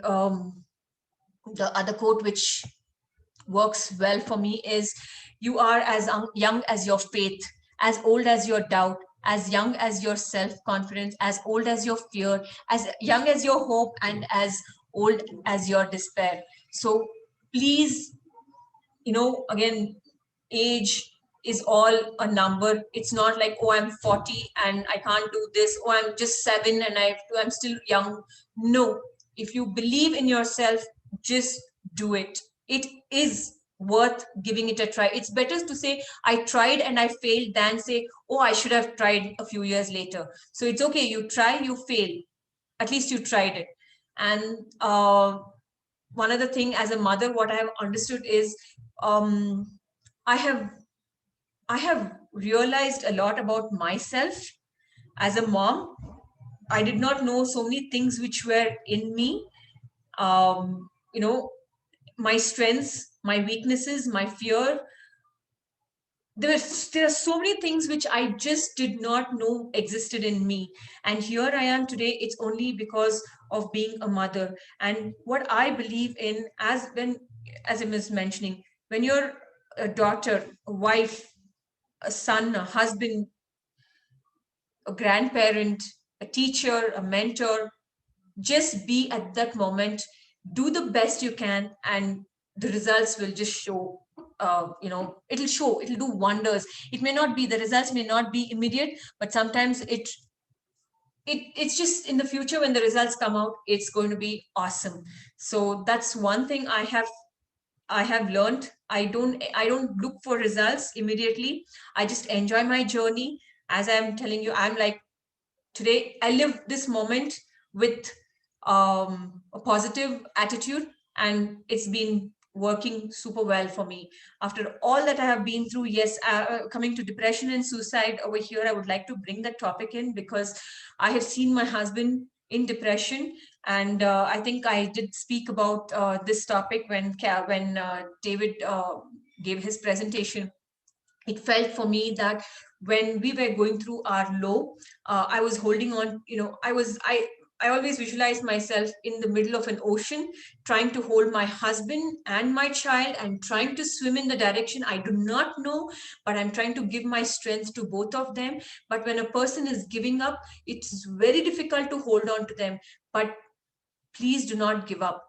the other quote which works well for me is, you are as young as your faith, as old as your doubt, as young as your self-confidence, as old as your fear, as young as your hope, and as old as your despair. So please, you know, again, age is all a number. It's not like, oh, I'm 40 and I can't do this, or I'm just 7 and I'm still young. No, if you believe in yourself, just do it. It is worth giving it a try. It's better to say I tried and I failed than say, oh, I should have tried a few years later. So it's okay, you try, you fail, at least you tried it. And one other thing, as a mother, what I have understood is, um, I have I have realized a lot about myself as a mom. I did not know so many things which were in me. You know, my strengths, my weaknesses, my fear. There are so many things which I just did not know existed in me. And here I am today. It's only because of being a mother. And what I believe in, as I was mentioning, when you're a daughter, a wife, a son, a husband, a grandparent, a teacher, a mentor, just be at that moment, do the best you can, and the results will just show. You know, it'll show, it'll do wonders. It may not be, the results may not be immediate, but sometimes it's just in the future, when the results come out, it's going to be awesome. So that's one thing I have learned. I don't look for results immediately. I just enjoy my journey. As I'm telling you, I'm like, today I live this moment with a positive attitude, and it's been working super well for me after all that I have been through. Yes, coming to depression and suicide over here, I would like to bring that topic in, because I have seen my husband in depression, and I think I did speak about this topic when David gave his presentation. It felt for me that when we were going through our low, I was holding on, you know, I always visualize myself in the middle of an ocean, trying to hold my husband and my child, and trying to swim in the direction I do not know, but I'm trying to give my strength to both of them. But when a person is giving up, it's very difficult to hold on to them. But please do not give up.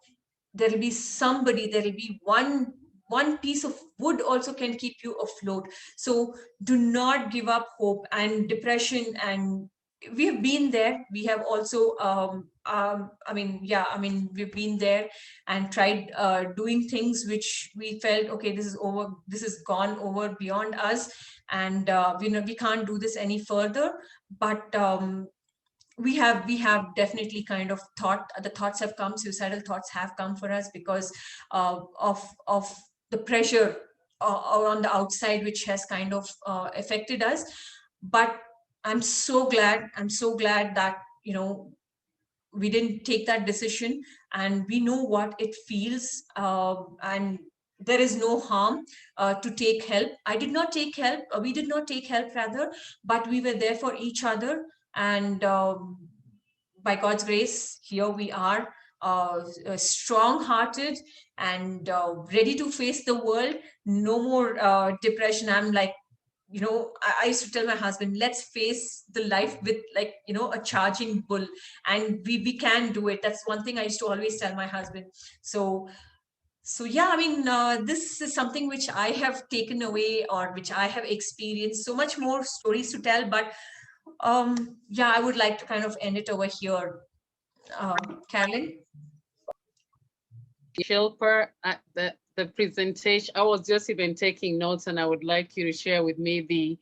There will be somebody, there will be one one piece of wood also can keep you afloat. So do not give up hope. And depression, and we have been there. We have also we've been there and tried doing things which we felt, okay, this is over, this has gone over beyond us, and we can't do this any further. But we have definitely kind of thought, the thoughts have come, suicidal thoughts have come for us, because of the pressure on the outside, which has kind of affected us. But I'm so glad that, you know, we didn't take that decision, and we know what it feels, and there is no harm to take help. I did not take help, we did not take help rather, but we were there for each other. And by God's grace, here we are, strong-hearted and ready to face the world. No more depression. I'm like, you know, I used to tell my husband, let's face the life with, like, you know, a charging bull, and we can do it. That's one thing I used to always tell my husband. So yeah, I mean, this is something which I have taken away, or which I have experienced. So much more stories to tell, but yeah, I would like to kind of end it over here. Carolyn? Shilpa, the presentation, I was just even taking notes, and I would like you to share with me the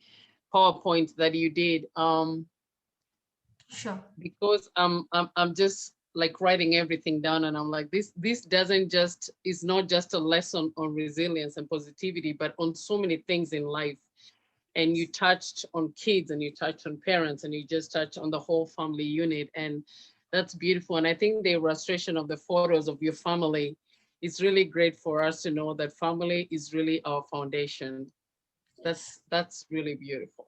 PowerPoint that you did. Sure. Because I'm just like writing everything down, and I'm like, this doesn't just, is not just a lesson on resilience and positivity, but on so many things in life. And you touched on kids, and you touched on parents, and you just touched on the whole family unit, and that's beautiful. And I think the illustration of the photos of your family is really great for us to know that family is really our foundation. That's really beautiful.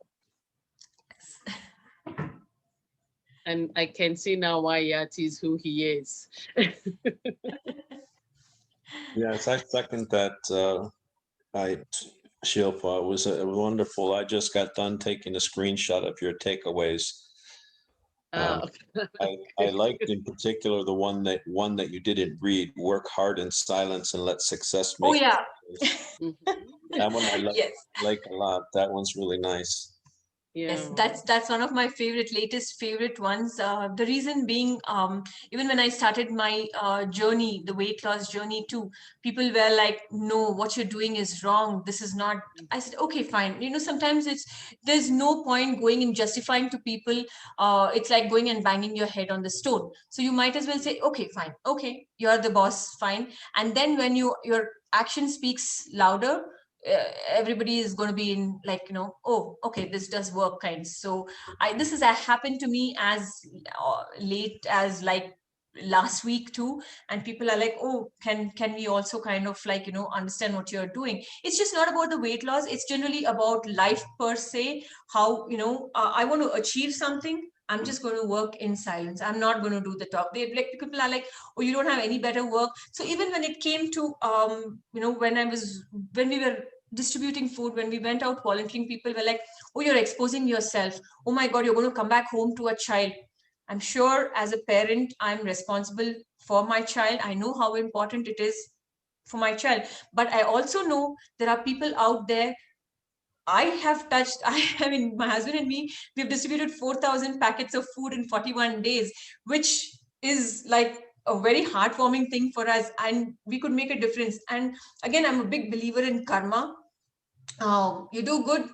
And I can see now why Yati is who he is. Yes, I second that. Shilpa, it was wonderful. I just got done taking a screenshot of your takeaways. I liked in particular the one that you didn't read. Work hard in silence and let success make. Oh yeah. That one I Yes. like a lot. That one's really nice. Yes, that's one of my latest favorite ones. The reason being, even when I started my journey, the weight loss journey too, people were like, no, what you're doing is wrong. This is not. I said, okay, fine. You know, sometimes there's no point going and justifying to people. It's like going and banging your head on the stone. So you might as well say, okay, fine. Okay, you're the boss, fine. And then when your action speaks louder, everybody is going to be in, like, you know, oh, okay, this does work kind. So this has happened to me as late as like last week too, and people are like, oh, can we also kind of, like, you know, understand what you're doing. It's just not about the weight loss, it's generally about life per se. How, you know, I want to achieve something, I'm just going to work in silence. I'm not going to do the talk. They, like, people are like, oh, you don't have any better work. So even when it came to you know, when we were distributing food, when we went out volunteering, people were like, oh, you're exposing yourself. Oh my God, you're going to come back home to a child. I'm sure as a parent, I'm responsible for my child. I know how important it is for my child. But I also know there are people out there. I have touched, I mean, my husband and me, we've distributed 4,000 packets of food in 41 days, which is like a very heartwarming thing for us, and we could make a difference. And again, I'm a big believer in karma. You do good,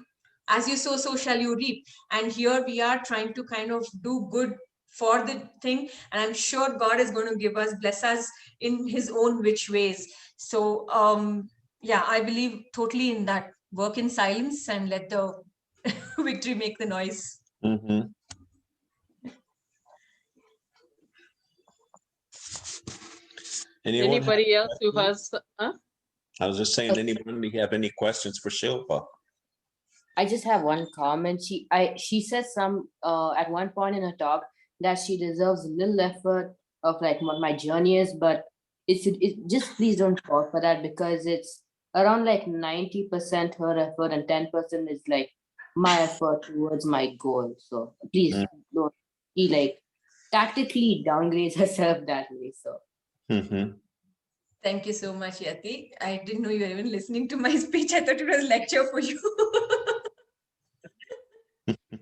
as you sow, so shall you reap. And here we are trying to kind of do good for the thing, and I'm sure God is going to bless us in his own which ways. So yeah, I believe totally in that. Work in silence and let the victory make the noise. Mm-hmm. Anybody else who has I was just saying, anybody have any questions for Shilpa? I just have one comment. She says some at one point in her talk that she deserves a little effort of like what my journey is, but it just please don't fall for that, because it's around like 90% her effort and 10% is like my effort towards my goal. So please don't, she like tactically downgrades herself that way. So Mm-hmm. Thank you so much, Yati. I didn't know you were even listening to my speech. I thought it was a lecture for you.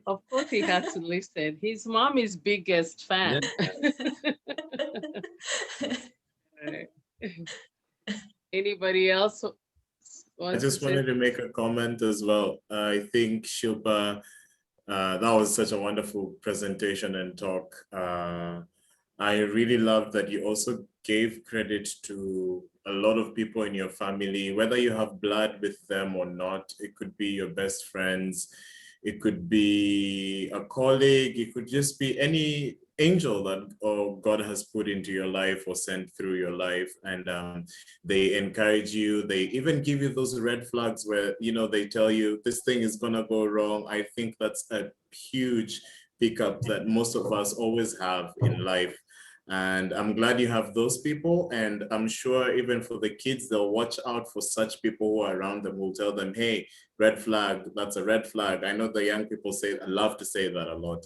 Of course, he had to listen. His mom is biggest fan. Right. Anybody else I wants just to say? wanted to make a comment as well. I think Shilpa, that was such a wonderful presentation and talk. I really love that you also gave credit to a lot of people in your family, whether you have blood with them or not. It could be your best friends, it could be a colleague, it could just be any angel that God has put into your life or sent through your life. And they encourage you. They even give you those red flags where, you know, they tell you this thing is gonna go wrong. I think that's a huge pickup that most of us always have in life. And I'm glad you have those people. And I'm sure even for the kids, they'll watch out for such people who are around them, who'll tell them, hey, red flag, that's a red flag. I know the young people say, I love to say that a lot.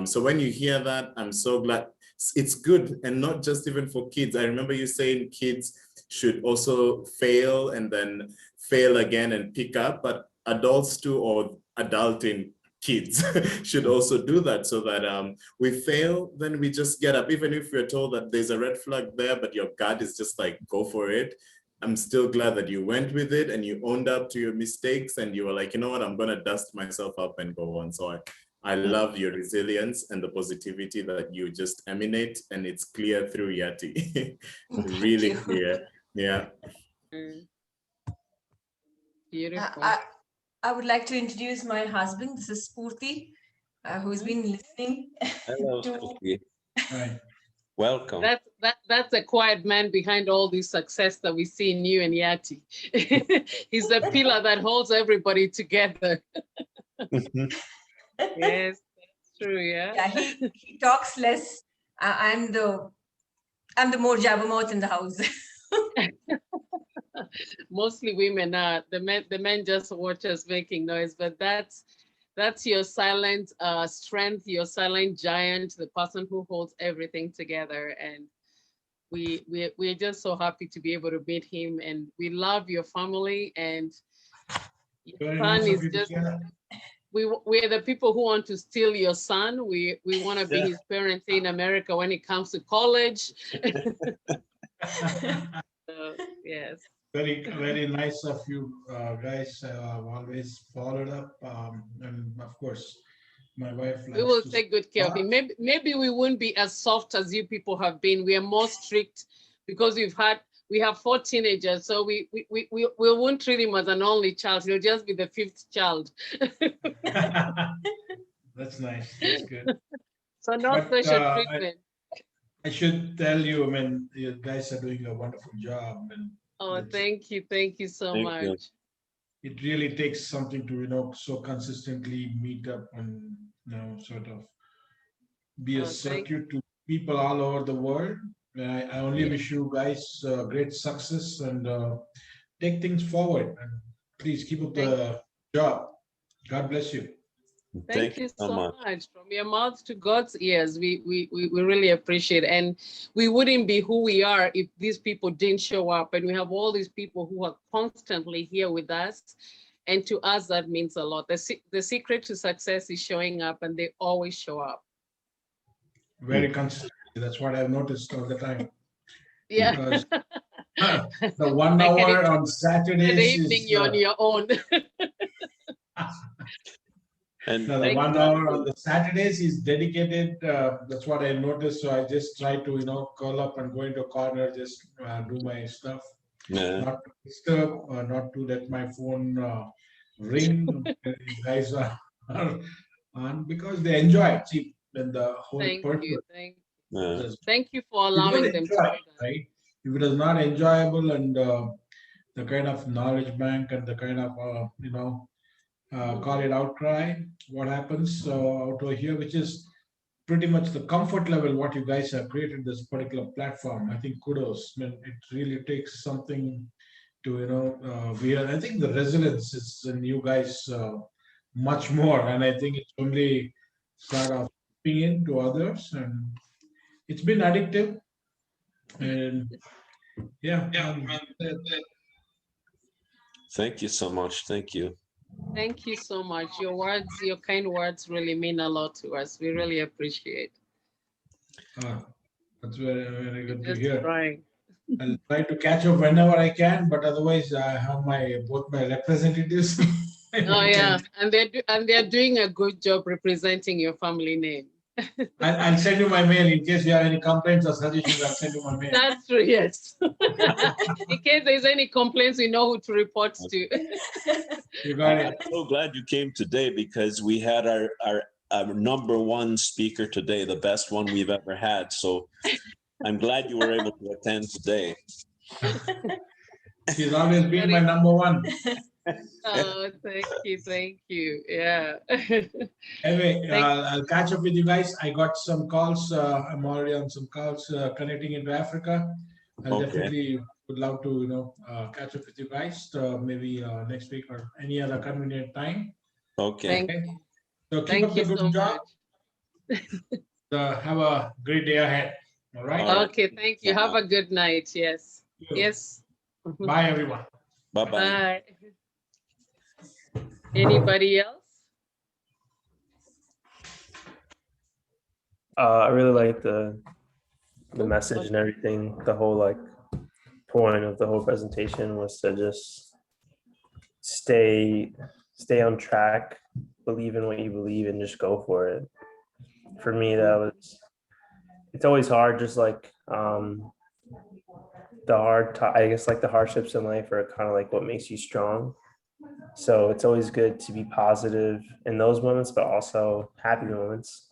So when you hear that, I'm so glad. It's good, and not just even for kids. I remember you saying kids should also fail and then fail again and pick up, but adults too, or adulting kids should also do that, so that we fail, then we just get up. Even if we're told that there's a red flag there, but your gut is just like, go for it. I'm still glad that you went with it and you owned up to your mistakes and you were like, you know what, I'm gonna dust myself up and go on. So I love your resilience and the positivity that you just emanate, and it's clear through Yati. Really clear. Yeah. Beautiful. I would like to introduce my husband. This is Spurti, who's been listening. Hello, Spurti. Welcome. That's a quiet man behind all this success that we see in you and Yati. He's the pillar that holds everybody together. Yes, that's true. Yeah. Yeah, he talks less. I'm the more jabbermouth in the house. Mostly women are. The men just watch us making noise, but that's your silent strength, your silent giant, the person who holds everything together. And we're just so happy to be able to meet him, and we love your family. And your son is just, we're the people who want to steal your son. We want to be his parents in America when it comes to college. So, yes. Very nice of you guys. Always followed up, and of course, my wife. We will take good care of him. Maybe we won't be as soft as you people have been. We are more strict because we have 4 teenagers, so we won't treat him as an only child. He'll just be the 5th child. That's nice. That's good. So no special treatment. I should tell you, I mean, you guys are doing a wonderful job. And oh, thank you so much. It really takes something to, so consistently meet up and, sort of be a circuit to people all over the world. And I only wish you guys great success and take things forward. And please keep up the job. God bless you. Thank you so much. From your mouth to God's ears, we really appreciate it. And we wouldn't be who we are if these people didn't show up. And we have all these people who are constantly here with us. And to us, that means a lot. The secret to success is showing up, and they always show up. Very consistent. That's what I've noticed all the time. Yeah. Because the 1 hour on Saturdays the evening you're on your own. And the 1 hour on the Saturdays is dedicated. That's what I noticed. So I just try to, curl up and go into a corner, just do my stuff. Yeah. Not to disturb, not to let my phone ring. You guys are on because they enjoy it. See, when the whole purpose. Thank you for allowing them to do that. Right? If it is not enjoyable and the kind of knowledge bank and the kind of, call it outcry, what happens out over here, which is pretty much the comfort level, what you guys have created this particular platform. I think kudos. I mean, it really takes something to, I think the resilience is in you guys much more. And I think it's only sort of being into others, and it's been addictive. And Yeah. Thank you so much. Thank you. Thank you so much. Your words, your kind words really mean a lot to us. We really appreciate. That's very, very good to Just hear. trying. I'll try to catch up whenever I can, but otherwise I have both my representatives. Oh yeah, and they're doing a good job representing your family name. I'll send you my mail in case you have any complaints or suggestions. I'll send you my mail. That's true. Yes. In case there's any complaints, we know who to report to. You got it. I'm so glad you came today because we had our number one speaker today, the best one we've ever had. So I'm glad you were able to attend today. She's always been my number one. Oh, thank you. Thank you. Yeah. Anyway, I'll catch up with you guys. I got some calls. I'm already on some calls connecting into Africa. I'll definitely would love to, catch up with you guys maybe next week or any other convenient time. Okay. So keep up the good job. Have a great day ahead. All right. Okay. Thank you. Have a good night. Yes. Yes. Bye, everyone. Bye-bye. Bye. Anybody else? I really like the message and everything. The whole point of the whole presentation was to just stay on track, believe in what you believe, and just go for it. For me, it's always hard, just the hardships in life are kind of like what makes you strong. So it's always good to be positive in those moments, but also happy moments,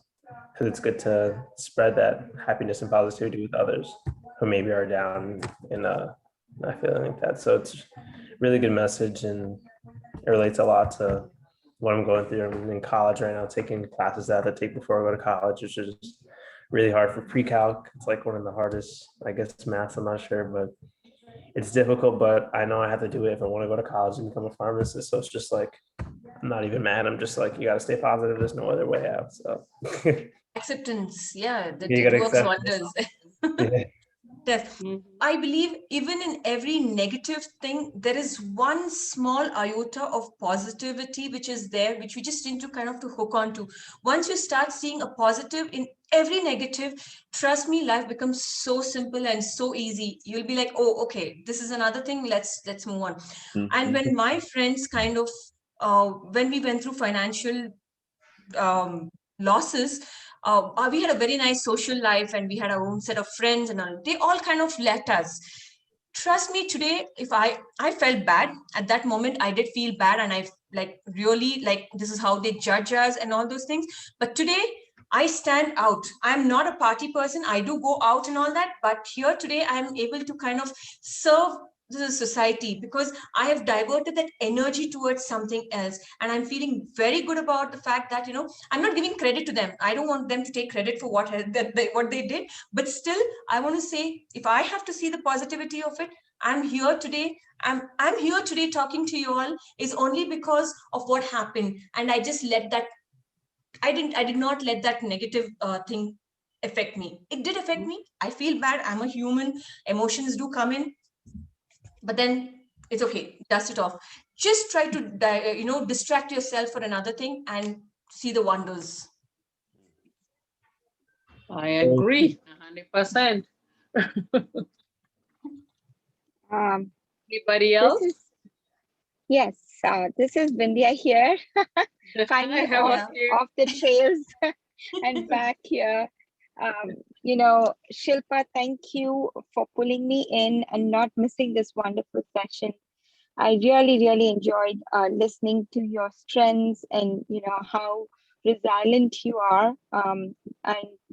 because it's good to spread that happiness and positivity with others who maybe are down and not feeling like that. So it's a really good message, and it relates a lot to what I'm going through. I'm in college right now, taking classes that I have to take before I go to college, which is really hard for pre-calc. It's like one of the hardest, I guess, maths. I'm not sure, but it's difficult, but I know I have to do it if I want to go to college and become a pharmacist. So it's just like, I'm not even mad. I'm just like, you got to stay positive. There's no other way out. So Acceptance, yeah, that you it got to works accept. wonders. Yeah. Yes. I believe even in every negative thing, there is one small iota of positivity which is there, which we just need to kind of to hook on to. Once you start seeing a positive in every negative, trust me, life becomes so simple and so easy. You'll be like, oh, okay, this is another thing. Let's move on. And when my friends kind of, when we went through financial losses, we had a very nice social life and we had our own set of friends and all. They all kind of let us. Trust me, today, if I felt bad at that moment, I did feel bad, and I really this is how they judge us and all those things. But today I stand out. I'm not a party person. I do go out and all that, but here today I'm able to kind of serve the society because I have diverted that energy towards something else, and I'm feeling very good about the fact that I'm not giving credit to them. I don't want them to take credit for what they did, but still I want to say, if I have to see the positivity of it, I'm here today. I'm here today talking to you all is only because of what happened, and I just let that. I did not let that negative thing affect me. It did affect me. I feel bad. I'm a human. Emotions do come in. But then it's okay, dust it off. Just try to distract yourself for another thing and see the wonders. I agree 100%. Anybody else? Yes, this is Vindhya here. Finally off the trails and back here. Shilpa, thank you for pulling me in and not missing this wonderful session. I really, really enjoyed listening to your strengths and how resilient you are. And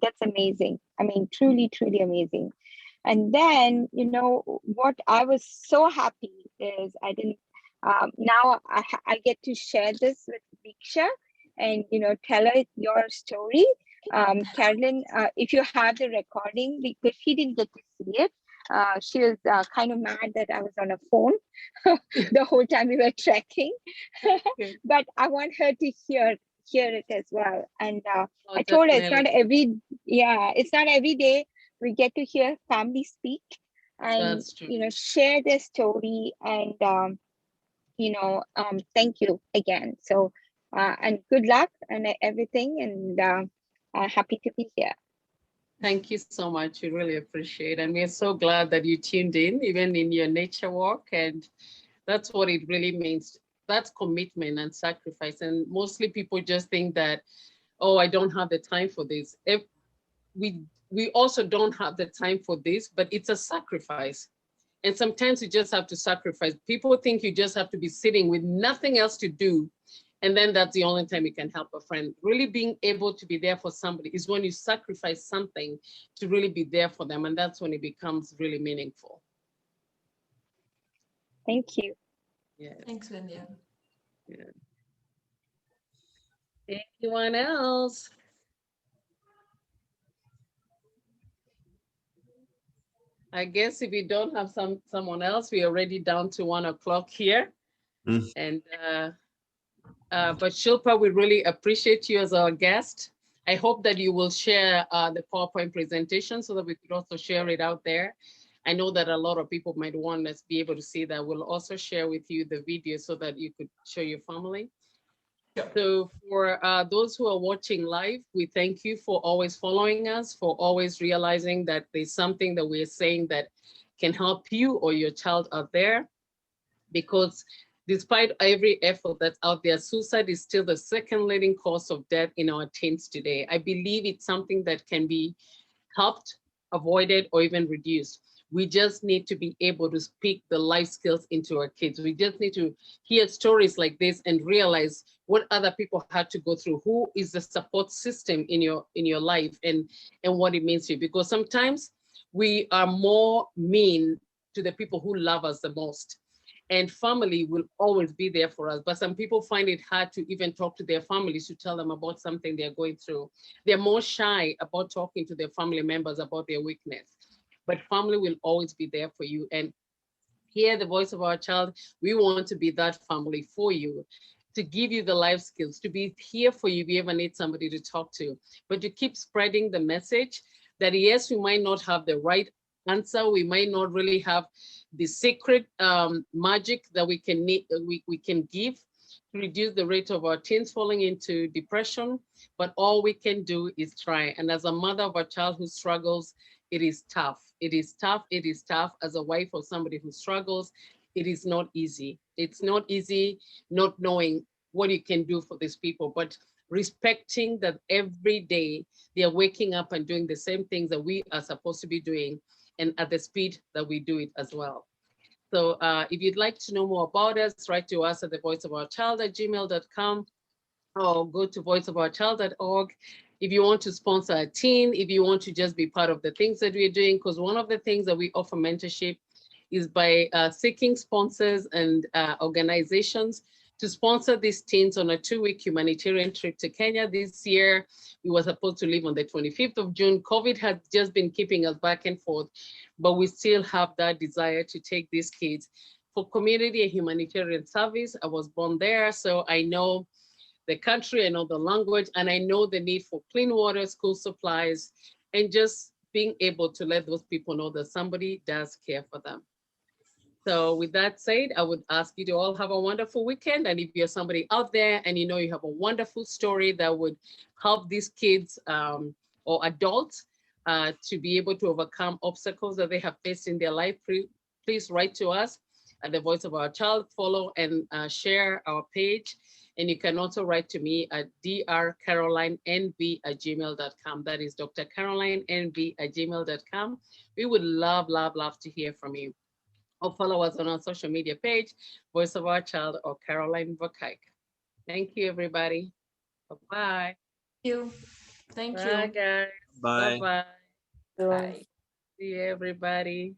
that's amazing. I mean, truly, truly amazing. And then, what I was so happy is I didn't, now I get to share this with Diksha and, tell her your story. Carolyn, if you have the recording, because she didn't get to see it, she was kind of mad that I was on a phone the whole time we were trekking. But I want her to hear it as well. And I told her it's not every day we get to hear family speak. and That's true. share their story. And thank you again. So and good luck and everything, and happy to be here. Thank you so much. We really appreciate it. And we're so glad that you tuned in, even in your nature walk. And that's what it really means. That's commitment and sacrifice. And mostly people just think that, oh, I don't have the time for this. If we also don't have the time for this, but it's a sacrifice. And sometimes you just have to sacrifice. People think you just have to be sitting with nothing else to do. And then that's the only time you can help a friend. Really being able to be there for somebody is when you sacrifice something to really be there for them. And that's when it becomes really meaningful. Thank you. Yeah. Thanks, Vindia. Yeah. Anyone else? I guess if you don't have someone else, we're already down to 1 o'clock here. And but Shilpa, we really appreciate you as our guest. I hope that you will share the PowerPoint presentation so that we could also share it out there. I know that a lot of people might want us to be able to see that. We'll also share with you the video so that you could show your family. So for those who are watching live, we thank you for always following us, for always realizing that there's something that we're saying that can help you or your child out there. Because despite every effort that's out there, suicide is still the second leading cause of death in our teens today. I believe it's something that can be helped, avoided, or even reduced. We just need to be able to speak the life skills into our kids. We just need to hear stories like this and realize what other people had to go through, who is the support system in your life, and what it means to you. Because sometimes we are more mean to the people who love us the most. And family will always be there for us. But some people find it hard to even talk to their families to tell them about something they're going through. They're more shy about talking to their family members about their weakness. But family will always be there for you. And hear the voice of our child, we want to be that family for you, to give you the life skills, to be here for you if you ever need somebody to talk to. But to keep spreading the message that yes, we might not have the right answer, we might not really have the secret magic that we can give to reduce the rate of our teens falling into depression, but all we can do is try. And as a mother of a child who struggles, it is tough. It is tough. It is tough. As a wife of somebody who struggles, it is not easy. It's not easy not knowing what you can do for these people, but respecting that every day they are waking up and doing the same things that we are supposed to be doing, and at the speed that we do it as well. So if you'd like to know more about us, write to us at thevoiceofourchild@gmail.com, or go to voiceofourchild.org. If you want to sponsor a teen, if you want to just be part of the things that we're doing, because one of the things that we offer mentorship is by seeking sponsors and organizations to sponsor these teens on a 2-week humanitarian trip to Kenya. This year, we were supposed to leave on the 25th of June. COVID has just been keeping us back and forth, but we still have that desire to take these kids for community and humanitarian service. I was born there, so I know the country, I know the language, and I know the need for clean water, school supplies, and just being able to let those people know that somebody does care for them. So with that said, I would ask you to all have a wonderful weekend. And if you're somebody out there and you know you have a wonderful story that would help these kids or adults to be able to overcome obstacles that they have faced in their life, please write to us at The Voice of Our Child, follow and share our page. And you can also write to me at drcarolinenv@gmail.com. That is Dr. carolinenv@gmail.com. We would love, love, love to hear from you. Or follow us on our social media page, Voice of Our Child or Caroline Vokaik. Thank you, everybody. Bye-bye. Thank you. Thank Bye, you. guys. Bye. Bye-bye. Bye. See you, everybody.